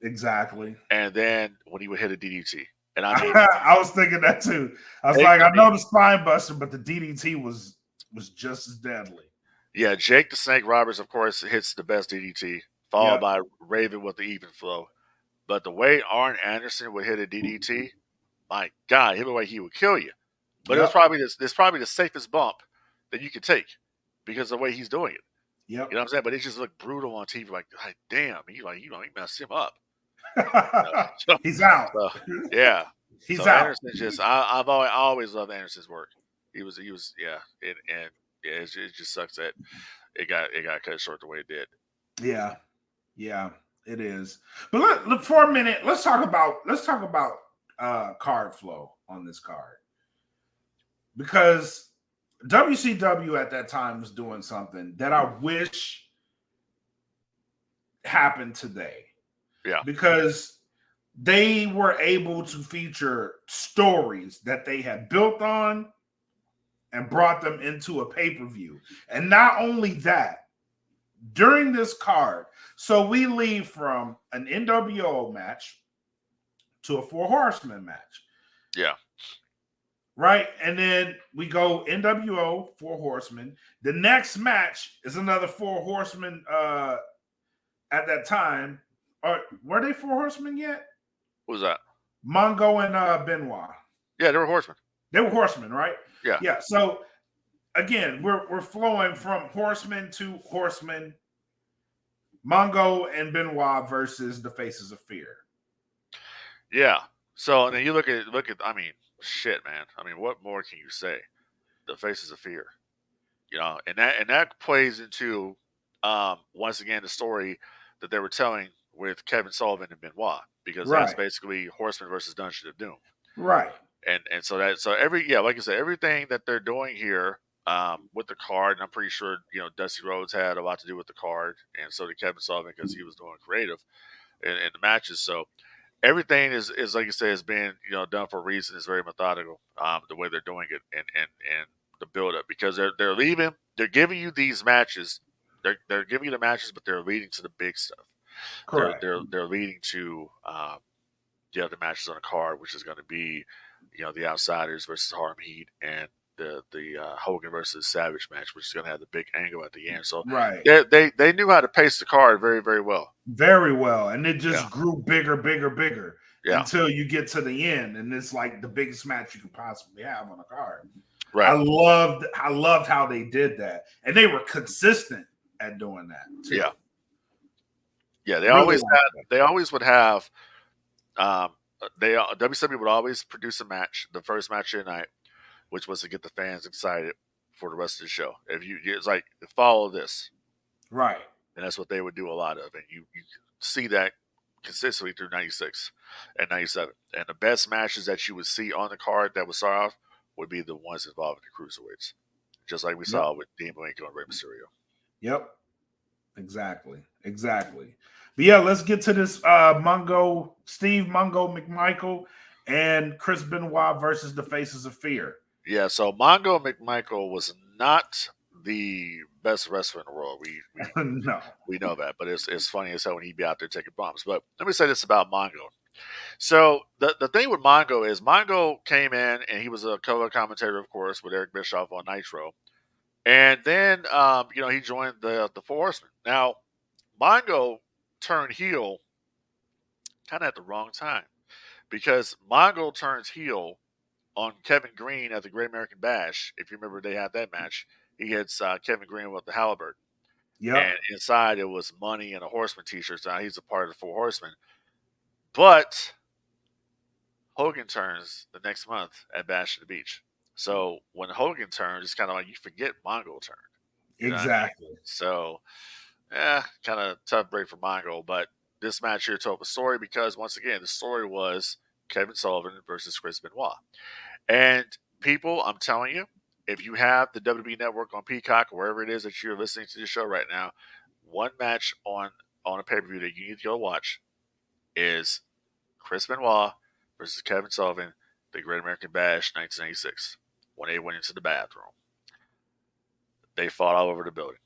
Exactly. and then when he would hit a DDT, and I mean, I was thinking that too. I was like, I know the spine buster, but the DDT was just as deadly. yeah, Jake the Snake Roberts, of course, hits the best DDT, followed Yep. by Raven with the even flow. But the way Arn Anderson would hit a DDT, my God, hit the way he would kill you. But Yep. it's probably the safest bump that you could take because of the way he's doing it. Yep. You know what I'm saying? But it just looked brutal on TV. Like damn, he messed him up. So, He's out. so yeah. He's So out. Anderson just I always loved Anderson's work. He was yeah, and yeah, it just sucks that it got cut short the way it did. Yeah. Yeah, it is. But look for a minute. Let's talk about card flow on this card. Because WCW at that time was doing something that I wish happened today. Yeah. Because they were able to feature stories that they had built on and brought them into a pay-per-view. And not only that, during this card, so we leave from an NWO match to a Four Horsemen match. Yeah. Right? And then we go NWO, Four Horsemen. The next match is another Four Horsemen at that time. Or were they Four Horsemen yet? What was that? Mongo and Benoit. Yeah, they were horsemen. They were horsemen, right? Yeah. Yeah. So again, we're flowing from horsemen to horsemen. Mongo and Benoit versus the Faces of Fear. Yeah. So and then you look at I mean, shit, man. I mean, what more can you say? The Faces of Fear. And that plays into once again the story that they were telling with Kevin Sullivan and Benoit, because that's basically Horseman versus Dungeon of Doom. Right. And so like I said, everything that they're doing here with the card, and I'm pretty sure Dusty Rhodes had a lot to do with the card, and so did Kevin Sullivan because he was doing creative in the matches. So everything is like you say has been done for a reason. It's very methodical the way they're doing it and the build up, because they're giving you these matches. They're giving you the matches, but they're leading to the big stuff. Correct. They're leading to the other matches on the card, which is going to be the Outsiders versus Harlem Heat and the Hogan versus Savage match, which is going to have the big angle at the end. So they knew how to pace the card very, very well. Very well. And it just grew bigger until you get to the end, and it's like the biggest match you could possibly have on a card. Right. I loved how they did that, and they were consistent at doing that too. Yeah. Yeah, they always would have. WCW would always produce a match, the first match of the night, which was to get the fans excited for the rest of the show. It's like follow this, right? And that's what they would do a lot of, and you see that consistently through '96 and '97. And the best matches that you would see on the card that would start off would be the ones involving the cruiserweights, just like we saw with Dean Malenko and Rey Mysterio. Yep, exactly. But yeah, let's get to this Steve Mongo McMichael and Chris Benoit versus the Faces of Fear. Yeah, so Mongo McMichael was not the best wrestler in the world. No. We know that, but it's funny as hell when he'd be out there taking bumps. But let me say this about Mongo. So the thing with Mongo is Mongo came in and he was a color commentator, of course, with Eric Bischoff on Nitro, and then he joined the Four Horsemen. Now Mongo turned heel kind of at the wrong time because Mongo turns heel on Kevin Green at the Great American Bash. If you remember, they had that match. He hits Kevin Green with the halberd. Yep. And inside it was money and a Horseman t-shirt. So now he's a part of the Four Horsemen. But Hogan turns the next month at Bash at the Beach. So when Hogan turns, it's kind of like you forget Mongo turned. You know what I mean? Exactly. So, kind of tough break for Mongo. But this match here told a story because, once again, the story was Kevin Sullivan versus Chris Benoit. And people, I'm telling you, if you have the WWE Network on Peacock or wherever it is that you're listening to the show right now, one match on a pay-per-view that you need to go watch is Chris Benoit versus Kevin Sullivan, the Great American Bash, 1986, when they went into the bathroom. They fought all over the building.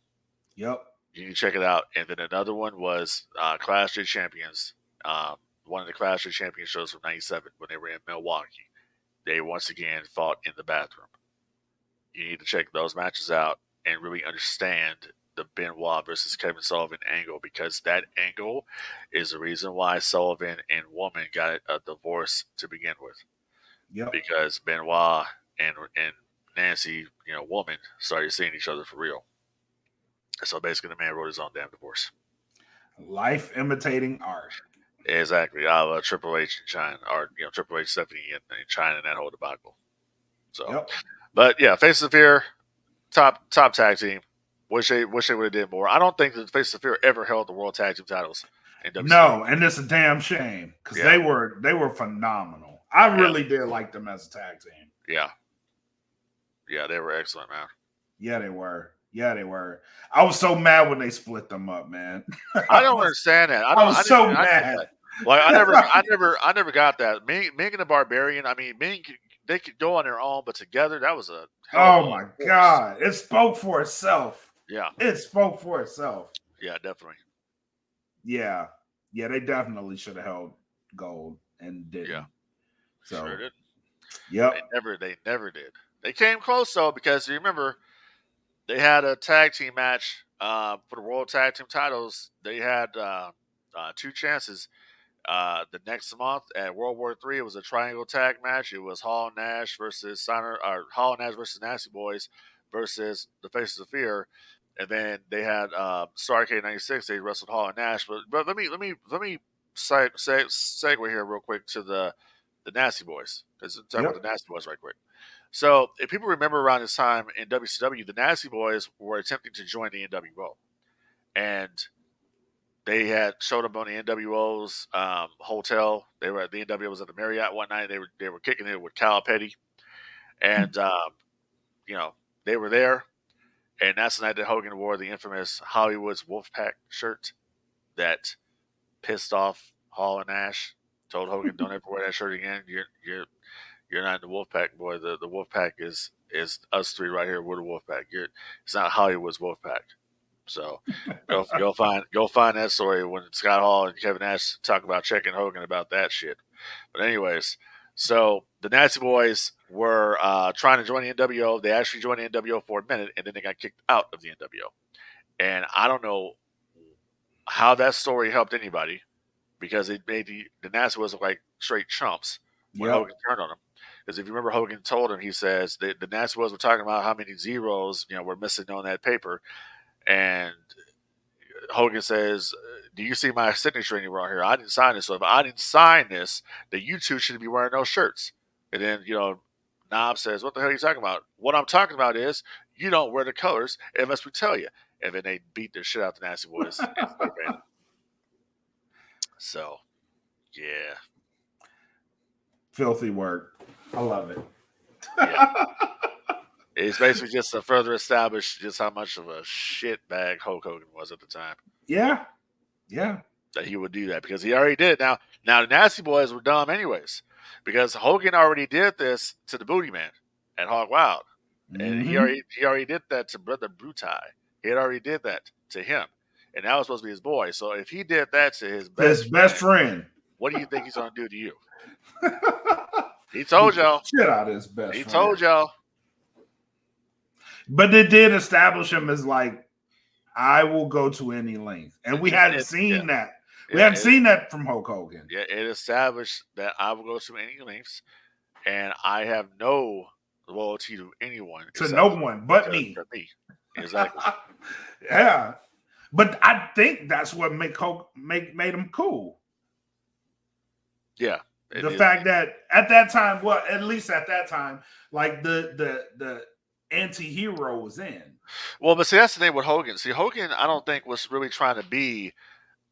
Yep. You can check it out. And then another one was Clash of Champions, one of the Clash of Champions shows from 97 when they were in Milwaukee. They once again fought in the bathroom. You need to check those matches out and really understand the Benoit versus Kevin Sullivan angle, because that angle is the reason why Sullivan and Woman got a divorce to begin with. Yep. Because Benoit and Nancy, Woman, started seeing each other for real. So basically, the man wrote his own damn divorce. Life imitating art. Exactly. Triple H in China, or Triple H, Stephanie in China, and that whole debacle. So, Yep. But yeah, Face of Fear, top tag team. Wish they would have did more. I don't think that Face of Fear ever held the World Tag Team titles in WWE. No, and it's a damn shame because they were phenomenal. I really did like them as a tag team. Yeah. Yeah, they were excellent, man. Yeah, they were. I was so mad when they split them up, man. I don't understand that. I was so mad. Like I never got that. Ming and the Barbarian. I mean, they could go on their own, but together that was a oh my god! It spoke for itself. Yeah, it spoke for itself. Yeah, definitely. Yeah, they definitely should have held gold and didn't. Yeah, so sure did. Yep, they never did. They came close though, because you remember they had a tag team match for the World Tag Team titles. They had two chances. The next month at World War III, it was a triangle tag match. It was Hall and Nash versus Hall and Nash versus Nasty Boys versus the Faces of Fear, and then they had Starrcade '96. They wrestled Hall and Nash. But let me segue here real quick to the Nasty Boys, because talk about the Nasty Boys right quick. So if people remember around this time in WCW, the Nasty Boys were attempting to join the NWO, and they had showed up on the NWO's hotel. They were at the NWO was at the Marriott one night. They were kicking it with Cal Petty, and they were there. And that's the night that Hogan wore the infamous Hollywood's Wolfpack shirt that pissed off Hall and Nash. Told Hogan, "Don't ever wear that shirt again. You're not in the Wolfpack, boy. The Wolfpack is us three right here. We're the Wolfpack. It's not Hollywood's Wolfpack." So go find that story when Scott Hall and Kevin Nash talk about checking Hogan about that shit. But anyways, so the Nasty Boys were trying to join the NWO. They actually joined the NWO for a minute, and then they got kicked out of the NWO. And I don't know how that story helped anybody, because it made the Nasty Boys look like straight chumps when Hogan turned on them. Because if you remember, Hogan told him, he says the Nasty Boys were talking about how many zeros were missing on that paper. And Hogan says, "Do you see my signature anywhere here? I didn't sign this. So if I didn't sign this, then you two shouldn't be wearing those shirts." And then, Knob says, "What the hell are you talking about? What I'm talking about is you don't wear the colors unless we tell you." And then they beat the shit out the Nasty Boys. So, yeah. Filthy work. I love it. Yeah. It's basically just to further establish just how much of a shitbag Hulk Hogan was at the time. Yeah. That he would do that, because he already did. Now the Nasty Boys were dumb anyways. because Hogan already did this to the Booty Man at Hog Wild, and he already did that to Brother Brutai. He had already did that to him, and that was supposed to be his boy. So if he did that to his best friend, what do you think he's going to do to you? He told y'all. Shit out of his best He friend. told y'all. But it did establish him as like, I will go to any length, and we hadn't seen that. We hadn't seen that from Hulk Hogan. Yeah, it established that I will go to any lengths, and I have no loyalty to anyone. To no one but me. Me. Exactly. Yeah. But I think that's what made him cool. Yeah. The fact that at that time, well, at least at that time, like the anti-hero was in. Well, but see, that's the thing with Hogan. See, Hogan, I don't think was really trying to be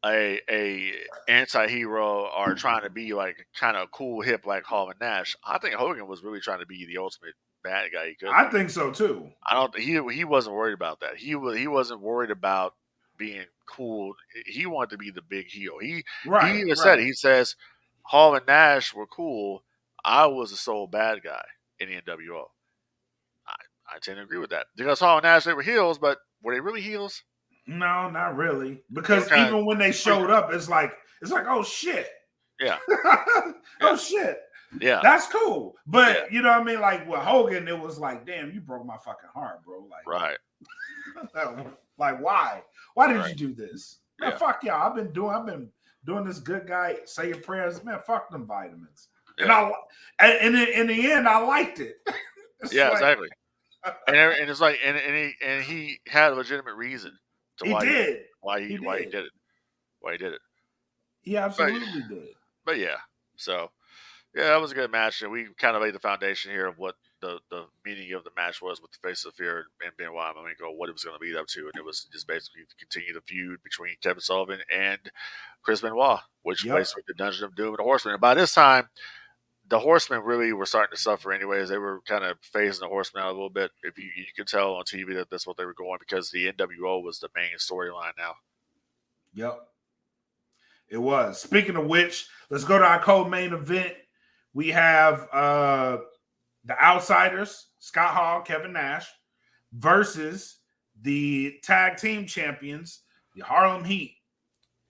a anti-hero or trying to be like kind of cool, hip like Hall and Nash. I think Hogan was really trying to be the ultimate bad guy he could. I think so too. I don't. He wasn't worried about that. He wasn't worried about being cool. He wanted to be the big heel. He even said, he says, Hall and Nash were cool. I was the sole bad guy in the NWO. I tend to agree with that because Hall and Nash, they were heels, but were they really heels? No, not really. Because even when they showed up, it's like, oh shit. Yeah. Oh shit. Yeah. That's cool. But you know what I mean? Like with Hogan, it was like, damn, you broke my fucking heart, bro. Like, right. Like, why? Why did you do this? Man, Yeah. fuck y'all. I've been doing this good guy, say your prayers. Man, fuck them vitamins. Yeah. And in the end, I liked it. Yeah, exactly. And it's like, and he had a legitimate reason to why he did it. He absolutely did. But yeah, so yeah, that was a good match, and we kind of laid the foundation here of what the meaning of the match was with the Face of Fear and Benoit Malenko, what it was going to lead up to, and it was just basically to continue the feud between Kevin Sullivan and Chris Benoit, which basically the Dungeon of Doom and the Horsemen. And by this time, the Horsemen really were starting to suffer anyways. They were kind of phasing the Horsemen out a little bit. If you could tell on TV that that's what they were going, because the NWO was the main storyline now. Yep. It was. Speaking of which, let's go to our co-main event. We have the Outsiders, Scott Hall, Kevin Nash, versus the tag team champions, the Harlem Heat.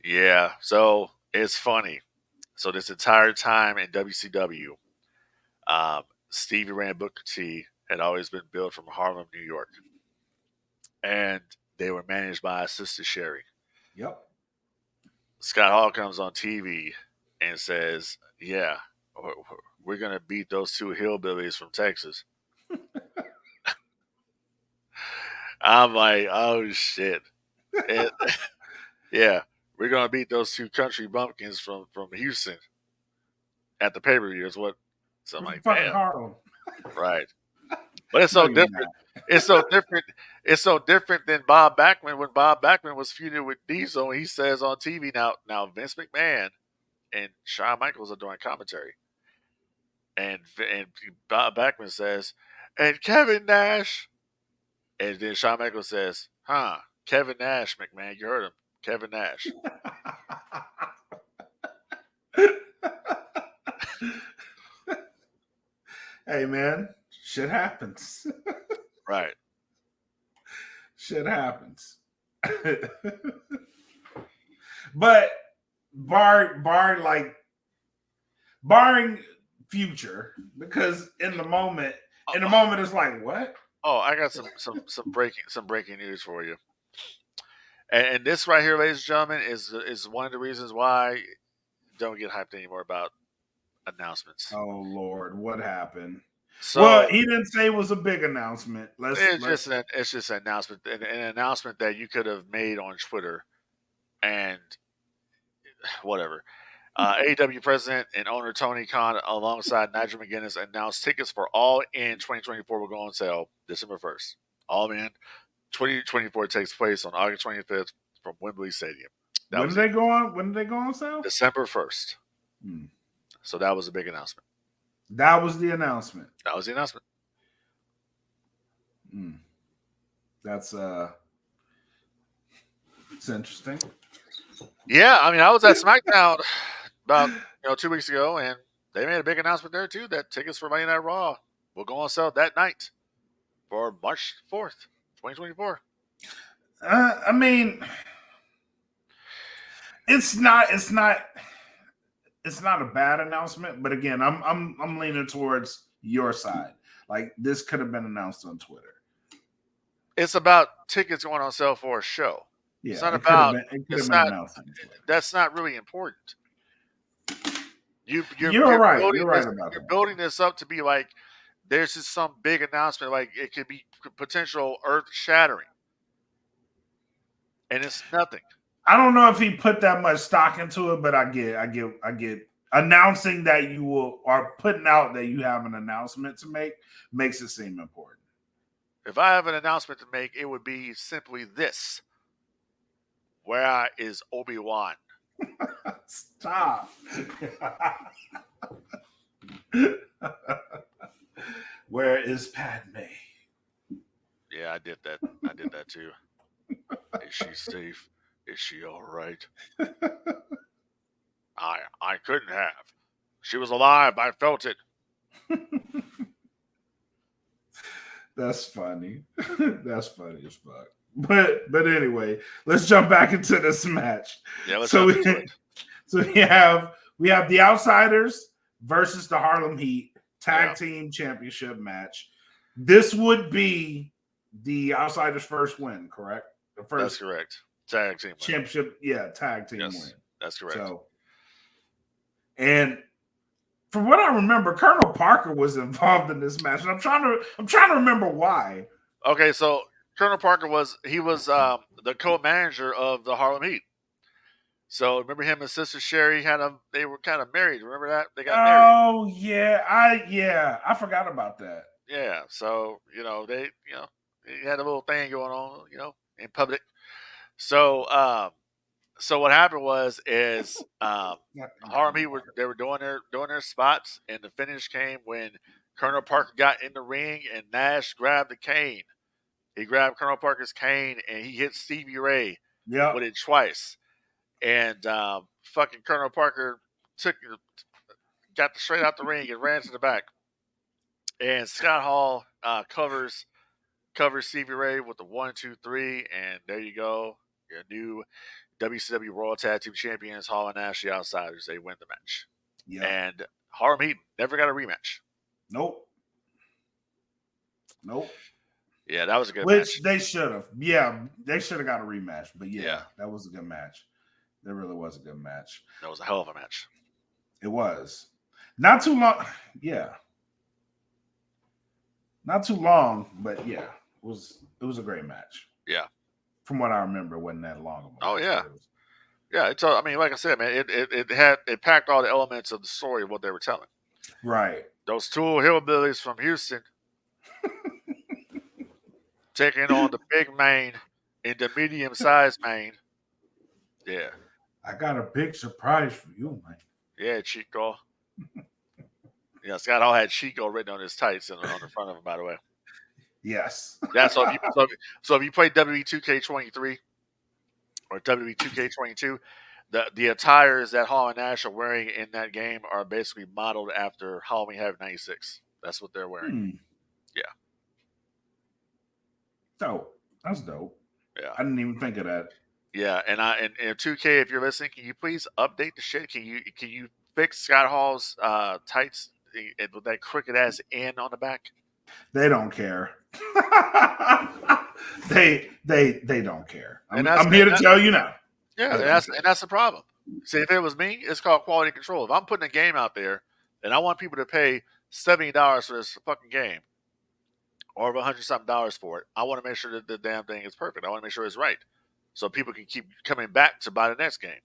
Yeah, so it's funny. So this entire time in WCW, Stevie Ray and Booker T had always been built from Harlem, New York. And they were managed by Sister Sherry. Yep. Scott Hall comes on TV and says, yeah, we're going to beat those two hillbillies from Texas. I'm like, oh, shit. Yeah, we're going to beat those two country bumpkins from Houston at the pay-per-view is what. So I'm like, man. Harlem. Right. But it's so different. It's so different. It's so different than Bob Backlund when Bob Backlund was feuding with Diesel. He says on TV now Vince McMahon and Shawn Michaels are doing commentary, and Bob Backlund says, and Kevin Nash, and then Shawn Michaels says, Kevin Nash, McMahon, you heard him, Kevin Nash. Hey man, shit happens. Right. Shit happens. But barring future, because in the moment it's like, what? Oh, I got some breaking news for you. And this right here, ladies and gentlemen, is one of the reasons why I don't get hyped anymore about announcements. Oh Lord, what happened? So, well, he didn't say it was a big announcement. It's just an announcement, an announcement that you could have made on Twitter, and whatever. AEW president and owner Tony Khan, alongside Nigel McGuinness, announced tickets for All In 2024 will go on sale December 1st. All In 2024 takes place on August 25th from Wembley Stadium. When did they go on sale? December 1st. So that was a big announcement. That was the announcement. That's it's interesting. Yeah, I mean, I was at SmackDown about 2 weeks ago, and they made a big announcement there too that tickets for Monday Night Raw will go on sale that night for March 4th, 2024. I mean, it's not a bad announcement, but again, I'm leaning towards your side. Like this could have been announced on Twitter. It's about tickets going on sale for a show. Yeah, it's not it could have about. been It's not. announced on Twitter. That's not really important. You're right. building You're right this, about you're that. building this up to be like there's just some big announcement, like it could be potential earth shattering, and it's nothing. I don't know if he put that much stock into it, but I get announcing that you will or putting out that you have an announcement to make makes it seem important. If I have an announcement to make, it would be simply this: where is Obi-Wan? Stop. Where is Padme? Yeah, I did that. I did that too. Is she safe? Is she all right? I couldn't have. She was alive. I felt it. That's funny. That's funny as fuck. But anyway, let's jump back into this match. Yeah, let's jump into it. So we have the Outsiders versus the Harlem Heat tag team championship match. This would be the Outsiders' first win, correct? The first That's correct. Tag team championship, tag team win. That's correct. So, and from what I remember, Colonel Parker was involved in this match, and I'm trying to remember why. Okay, so Colonel Parker was the co-manager of the Harlem Heat. So remember him and Sister Sherry they were kind of married. Remember that they got married. Oh yeah, I forgot about that. Yeah, so they had a little thing going on in public. So so what happened was Harlem Heat were doing their spots, and the finish came when Colonel Parker got in the ring and Nash grabbed the cane. He grabbed Colonel Parker's cane and he hit Stevie Ray with it twice. And fucking Colonel Parker got straight out the ring and ran to the back. And Scott Hall covers Stevie Ray with the 1, 2, 3, and there you go. Your new WCW Royal Tag Team Champions, Hall and Nash, the Outsiders. They win the match. Yeah. And Harlem Heat never got a rematch. Nope. Yeah, that was a good match. Which they should have. Yeah, they should have got a rematch. But yeah, that was a good match. That really was a good match. That was a hell of a match. It was. Not too long. Yeah. Not too long, but yeah, it was a great match. Yeah. From what I remember, it wasn't that long ago. Oh yeah. Yeah, I mean, like I said, man, it packed all the elements of the story of what they were telling. Right. Those two hillbillies from Houston taking on the big man and the medium-sized man. Yeah. I got a big surprise for you, man. Yeah, Chico. Yeah, Scott Hall had Chico written on his tights and on the front of him, by the way. Yes. Yeah, so if you play WWE 2K23 or WWE 2K22, the attires that Hall and Nash are wearing in that game are basically modeled after Halloween Havoc 96. That's what they're wearing. Yeah. Dope. That's dope. Yeah. I didn't even think of that. Yeah, and 2K, if you're listening, can you please update the shit? Can you fix Scott Hall's tights with that crooked ass N on the back? They don't care. they don't care. I'm here to tell you now. Yeah, and that's the problem. See, if it was me, it's called quality control. If I'm putting a game out there and I want people to pay $70 for this fucking game or $100-something for it, I want to make sure that the damn thing is perfect. I want to make sure it's right, so people can keep coming back to buy the next game.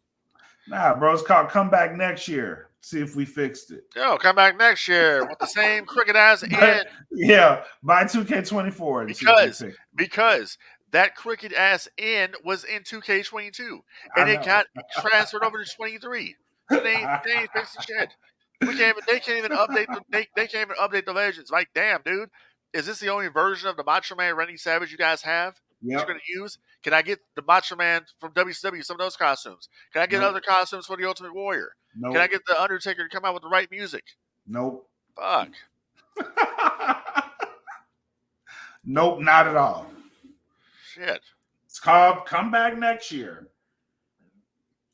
Nah, bro, it's called Come Back Next Year. See if we fixed it. Yo, come back next year with the same crooked ass N. Yeah, buy 2K24 because that crooked ass N was in 2K22 and it got transferred over to 23. So they ain't fixed the shit. They can't even update the legends. Like, damn, dude, is this the only version of the Macho Man Randy Savage you guys have? that you're going to use? Can I get the Macho Man from WCW, some of those costumes? Can I get other costumes for the Ultimate Warrior? Nope. Can I get the Undertaker to come out with the right music? Nope. Fuck. Nope, not at all. Shit. It's called Come Back Next Year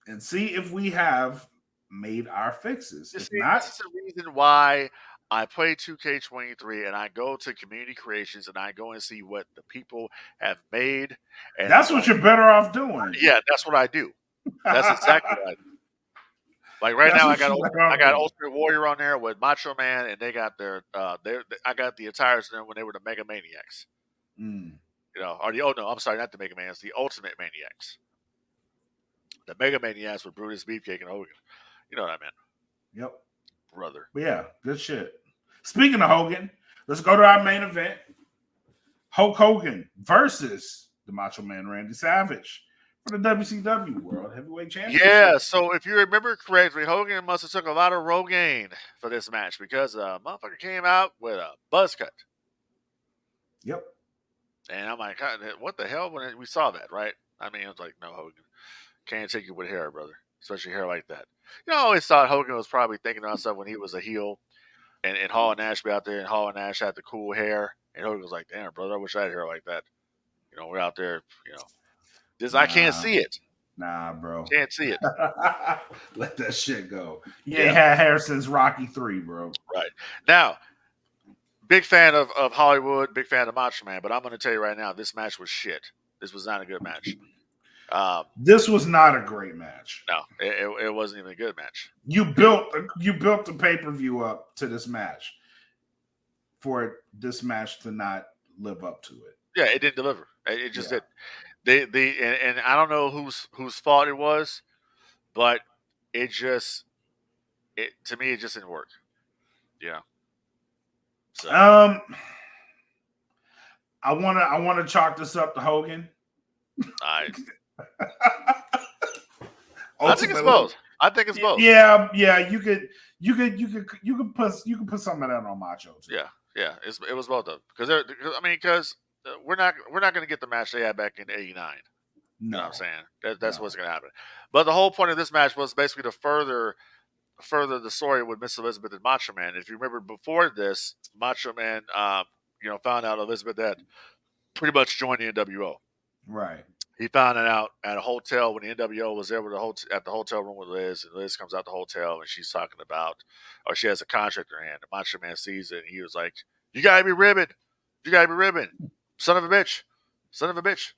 and see if we have made our fixes. If not, this is the reason why I play 2K23 and I go to community creations and I go and see what the people have made. And that's what you're better off doing. Yeah, that's what I do. That's exactly what I do. Like right now, I got Ultimate Warrior on there with Macho Man, and they got their I got the attires there when they were the Mega Maniacs. Mm. You know, or I'm sorry, not the Mega Maniacs, the Ultimate Maniacs. The Mega Maniacs with Brutus, Beefcake, and Hogan. You know what I meant? Yep, brother. But yeah, good shit. Speaking of Hogan, let's go to our main event: Hulk Hogan versus the Macho Man Randy Savage for the WCW World Heavyweight Championship. Yeah, so if you remember correctly, Hogan must have took a lot of Rogaine for this match because a motherfucker came out with a buzz cut. Yep. And I'm like, what the hell? When we saw that, right? I mean, I was like, no, Hogan, can't take you with hair, brother, especially hair like that. You know, I always thought Hogan was probably thinking to himself when he was a heel, and Hall and Nash be out there, and Hall and Nash had the cool hair, and Hogan was like, damn, brother, I wish I had hair like that. You know, we're out there, you know. I can't see it. Nah, bro. Can't see it. Let that shit go. You ain't had hair since Rocky 3, bro. Right. Now, big fan of Hollywood, big fan of Macho Man, but I'm going to tell you right now, this match was shit. This was not a good match. This was not a great match. No, it wasn't even a good match. You built the pay-per-view up to this match for this match to not live up to it. Yeah, it didn't deliver. It just did. And I don't know whose fault it was, but to me it just didn't work. Yeah. So. I wanna chalk this up to Hogan. I think it's both. I think it's both. Yeah. You could put some of that on Macho too. Yeah. It was both of them because we're not going to get the match they had back in '89. No. You know what I'm saying? That's what's going to happen. But the whole point of this match was basically to further the story with Miss Elizabeth and Macho Man. If you remember before this, Macho Man, found out Elizabeth had pretty much joined the NWO. Right. He found it out at a hotel when the NWO was there at the hotel room with Liz, and Liz comes out the hotel and she's talking about, or she has a contract in her hand. The Macho Man sees it and he was like, "You gotta be ribbing. You gotta be ribbing. Son of a bitch. Son of a bitch."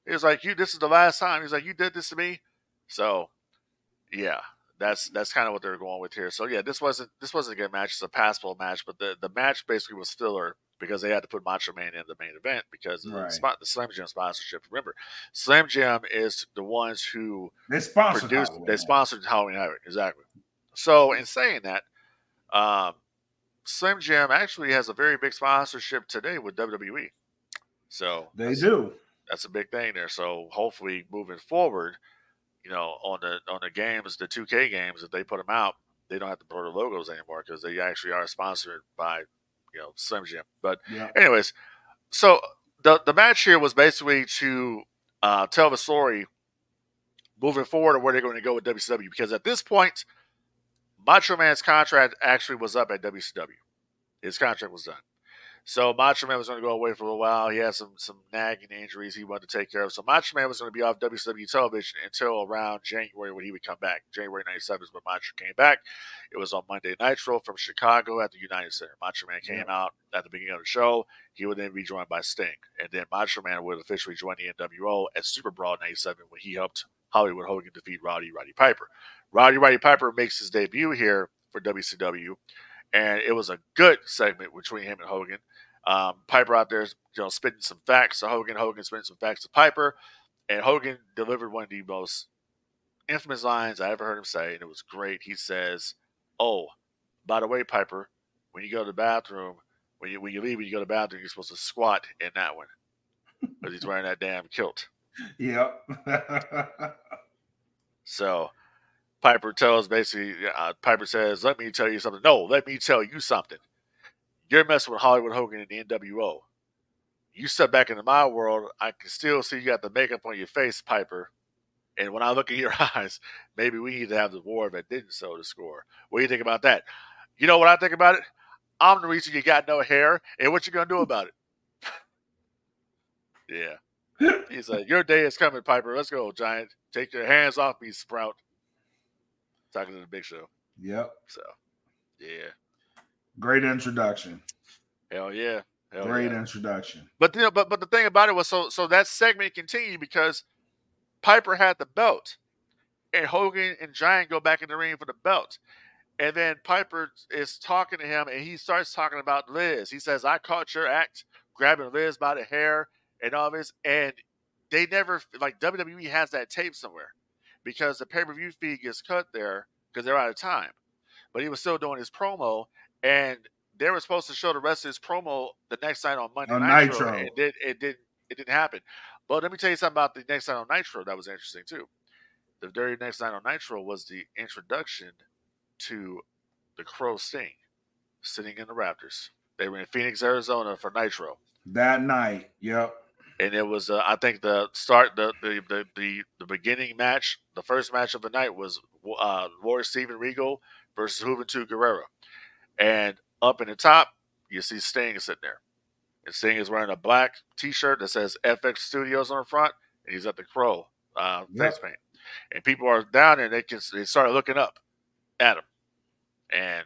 He was like, this is the last time. He's like, "You did this to me." So yeah, that's kind of what they're going with here. So yeah, this wasn't a good match. It's a passable match, but the match basically was filler because they had to put Macho Man in the main event because of the Slim Jim sponsorship. Remember, Slim Jim is the ones who sponsored Halloween Havoc. Exactly. So in saying that, Slim Jim actually has a very big sponsorship today with WWE. So that's a big thing there. So hopefully moving forward, on the games, the 2K games, if they put them out, they don't have to blur the logos anymore because they actually are sponsored by, Slim Jim. But anyways, so the match here was basically to tell the story moving forward of where they're going to go with WCW because at this point, Macho Man's contract actually was up at WCW. His contract was done. So Macho Man was going to go away for a little while. He had some nagging injuries he wanted to take care of. So Macho Man was going to be off WCW television until around January when he would come back. January 97 is when Macho came back. It was on Monday Nitro from Chicago at the United Center. Macho Man came out at the beginning of the show. He would then be joined by Sting. And then Macho Man would officially join the NWO at Super Brawl 97 when he helped Hollywood Hogan defeat Roddy Piper. Roddy Piper makes his debut here for WCW. And it was a good segment between him and Hogan. Piper out there, spitting some facts to Hogan. Hogan spitting some facts to Piper. And Hogan delivered one of the most infamous lines I ever heard him say, and it was great. He says, "Oh, by the way, Piper, when you go to the bathroom, when you leave, when you go to the bathroom, you're supposed to squat in that one." Because he's wearing that damn kilt. Yep. So Piper says, "Let me tell you something." No, let me tell you something. You're messing with Hollywood Hogan and the NWO. you step back into my world, I can still see you got the makeup on your face, Piper. And when I look in your eyes, maybe we need to have the war that didn't sow the score. What do you think about that? You know what I think about it? I'm the reason you got no hair, and what you gonna do about it? Yeah. He's like, your day is coming, Piper. Let's go, Giant. Take your hands off me, Sprout. Talking to the Big Show. Yep. So, yeah. Great introduction. Hell yeah. Great introduction. But but the thing about it was so that segment continued because Piper had the belt, and Hogan and Giant go back in the ring for the belt. And then Piper is talking to him, and he starts talking about Liz. He says, I caught your act, grabbing Liz by the hair and all this. And they never, like WWE has that tape somewhere because the pay-per-view feed gets cut there because they're out of time. But he was still doing his promo, and they were supposed to show the rest of his promo the next night on Monday Nitro. And it didn't happen. But let me tell you something about the next night on Nitro that was interesting, too. The very next night on Nitro was the introduction to the Crow Sting sitting in the Raptors. They were in Phoenix, Arizona for Nitro that night. Yep. And it was I think the start the beginning match, the first match of the night was Warrior Steven Regal versus Juventud Guerrero. And up in the top, you see Sting sitting there. And Sting is wearing a black T-shirt that says FX Studios on the front, and he's at the Crow face paint. And people are down there, and they start looking up at him. And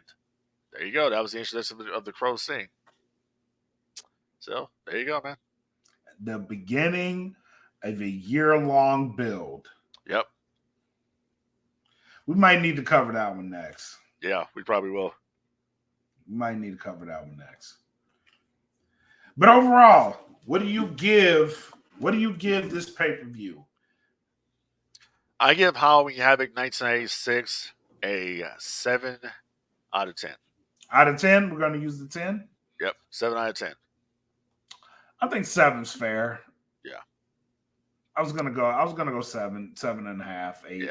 there you go. That was the introduction of the Crow Sting. So there you go, man. The beginning of a year-long build. Yep. We might need to cover that one next. Yeah, we probably will. We might need to cover that one next. But overall, what do you give this pay-per-view? I give Halloween Havoc 1986 a 7 out of 10. Out of 10? We're going to use the 10? Yep, 7 out of 10. I think 7's fair. Yeah. I was gonna go 7, 7.5, 8.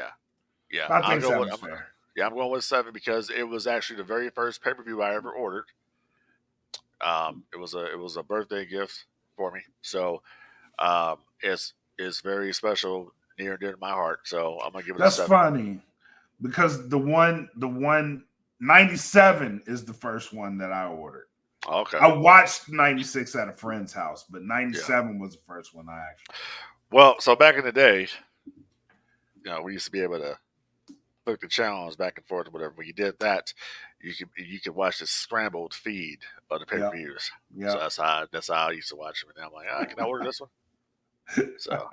Yeah. I think 7's fair. Yeah, I'm going with 7 because it was actually the very first pay-per-view I ever ordered. It was a birthday gift for me, so it's very special, near and dear to my heart. So I'm gonna give it a 7. That's funny because the one 97 is the first one that I ordered. Okay. I watched 96 at a friend's house, but 97 was the first one I actually. Well, so back in the day, we used to be able to book the channels back and forth or whatever. When you did that, you could watch the scrambled feed of the pay-per-views. Yeah. So that's how I used to watch them. And I'm like, can I order this one? So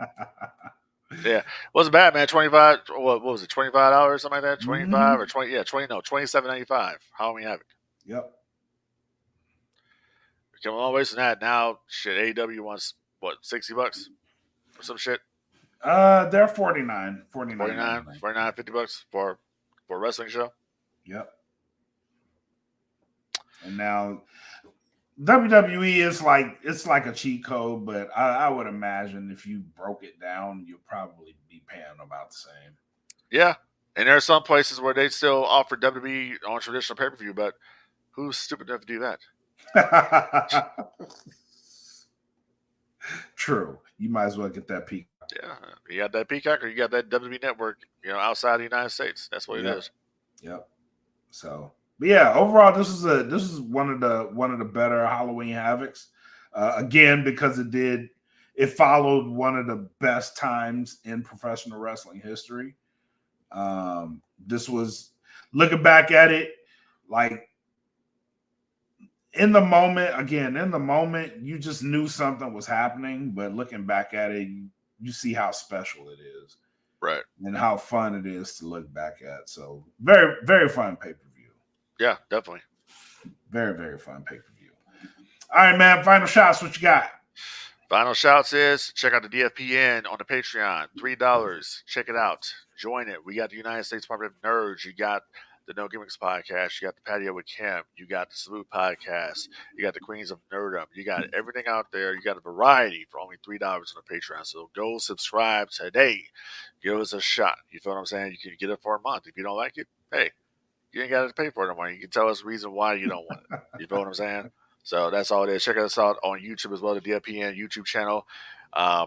yeah, wasn't bad, man. 25. What was it? $25, something like that. 25 or 20? Yeah, 27.95. Halloween Havoc. Yep. Come a long ways from that. Now, shit, AEW wants, what, $60 or some shit? They're 49. 49, $50 for a wrestling show? Yep. And now, WWE is like a cheat code, but I would imagine if you broke it down, you'd probably be paying about the same. Yeah. And there are some places where they still offer WWE on traditional pay-per-view, but who's stupid enough to do that? True. You might as well get that Peacock. Yeah, you got that Peacock or you got that WWE network, outside the United States. That's what it is. Yep. So, but yeah, overall, this is one of the better Halloween Havocs. Again, because it followed one of the best times in professional wrestling history. This was, looking back at it, like, in the moment, you just knew something was happening, but looking back at it, you see how special it is. Right. And how fun it is to look back at. So very, very fun pay-per-view. Yeah, definitely. Very, very fun pay-per-view. All right, man. Final shots. What you got? Final shouts is check out the DFPN on the Patreon. $3. Check it out. Join it. We got the United States Department of Nerds. You got the No Gimmicks podcast. You got the Patio with Kim. You got the Salute podcast. You got the Queens of Nerdum. You got everything out there. You got a variety for only $3 on the Patreon. So go subscribe today. Give us a shot. You feel what I'm saying? You can get it for a month. If you don't like it, hey, you ain't got to pay for it no more. You can tell us the reason why you don't want it. You feel what I'm saying? So that's all it is. Check us out on YouTube as well, the DFPN YouTube channel,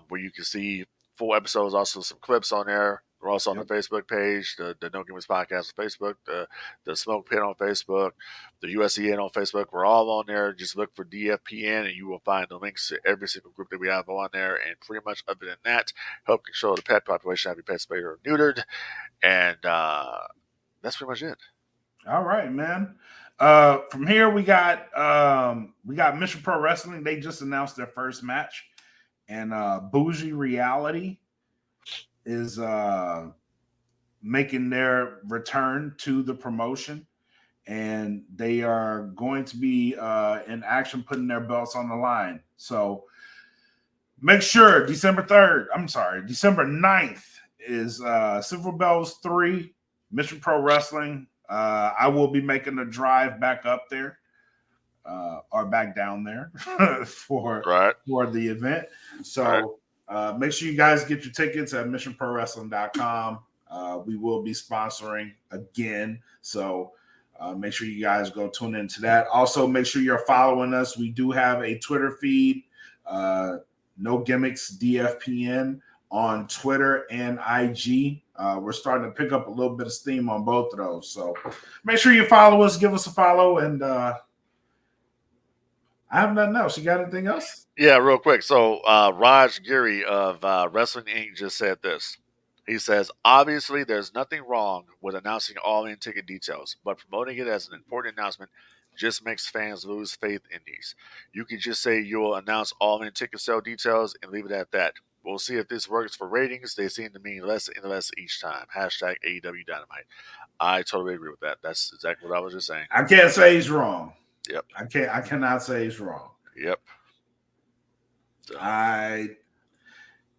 where you can see full episodes, also some clips on there. We're also on the Facebook page, the No Gimmicks Podcast on Facebook, the Smoke Pit on Facebook, the USEN on Facebook. We're all on there. Just look for DFPN and you will find the links to every single group that we have on there. And pretty much other than that, help control the pet population, have your pets spayed or neutered. And that's pretty much it. All right, man. From here we got Mission Pro Wrestling. They just announced their first match, and Bougie Reality is making their return to the promotion, and they are going to be in action, putting their belts on the line. So make sure December 9th is Silver Bells 3, Mission Pro Wrestling. I will be making the drive back up there or back down there for the event. So make sure you guys get your tickets at missionprowrestling.com. We will be sponsoring again. So make sure you guys go tune into that. Also, make sure you're following us. We do have a Twitter feed, No Gimmicks DFPN on Twitter and IG. We're starting to pick up a little bit of steam on both of those. So make sure you follow us, give us a follow, and I have nothing else. You got anything else? Yeah, real quick. So Raj Giri of Wrestling Inc. just said this. He says, obviously, there's nothing wrong with announcing all-in ticket details, but promoting it as an important announcement just makes fans lose faith in these. You can just say you'll announce all-in ticket sale details and leave it at that. We'll see if this works for ratings. They seem to mean less and less each time. Hashtag AEW Dynamite. I totally agree with that. That's exactly what I was just saying. I can't say he's wrong. Yep. I cannot say he's wrong. Yep. So.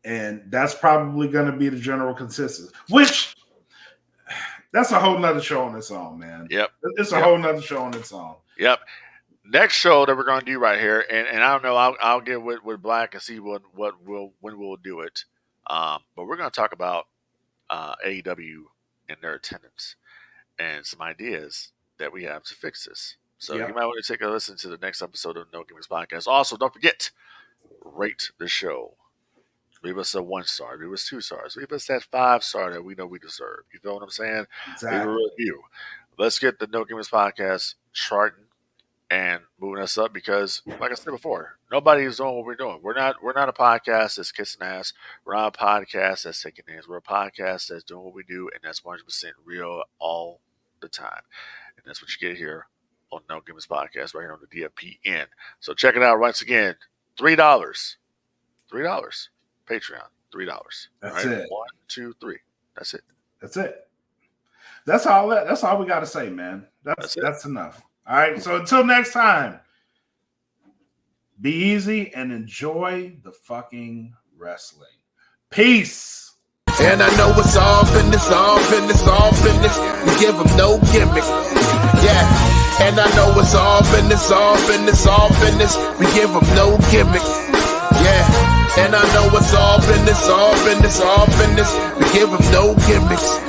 And that's probably going to be the general consensus, which that's a whole nother show on its own, man. Yep. It's a whole nother show on its own. Yep. Next show that we're going to do right here, and I don't know, I'll get with Blak and see when we'll do it. But we're going to talk about AEW and their attendance and some ideas that we have to fix this. So you might want to take a listen to the next episode of No Gimmicks Podcast. Also, don't forget, rate the show. Leave us a 1-star. Leave us 2 stars. Leave us that 5-star that we know we deserve. You know what I'm saying? Exactly. Leave a review. Let's get the No Gimmicks Podcast charting and moving us up, because, like I said before, nobody is doing what we're doing. We're not a podcast that's kissing ass. We're not a podcast that's taking names. We're a podcast that's doing what we do, and that's 100% real all the time. And that's what you get here on No Gimmicks Podcast, right here on the DFPN. So check it out once again. $3. $3. Patreon, $3. That's it. 1, 2, 3. That's it. That's it. That's all we got to say, man. That's enough. All right. So until next time, be easy and enjoy the fucking wrestling. Peace. And I know it's all business, all business, all business. We give them no gimmick. Yeah. And I know it's all business, all business, all business. We give them no gimmick. Yeah. And I know it's all business, all business, all business. We give them no gimmicks.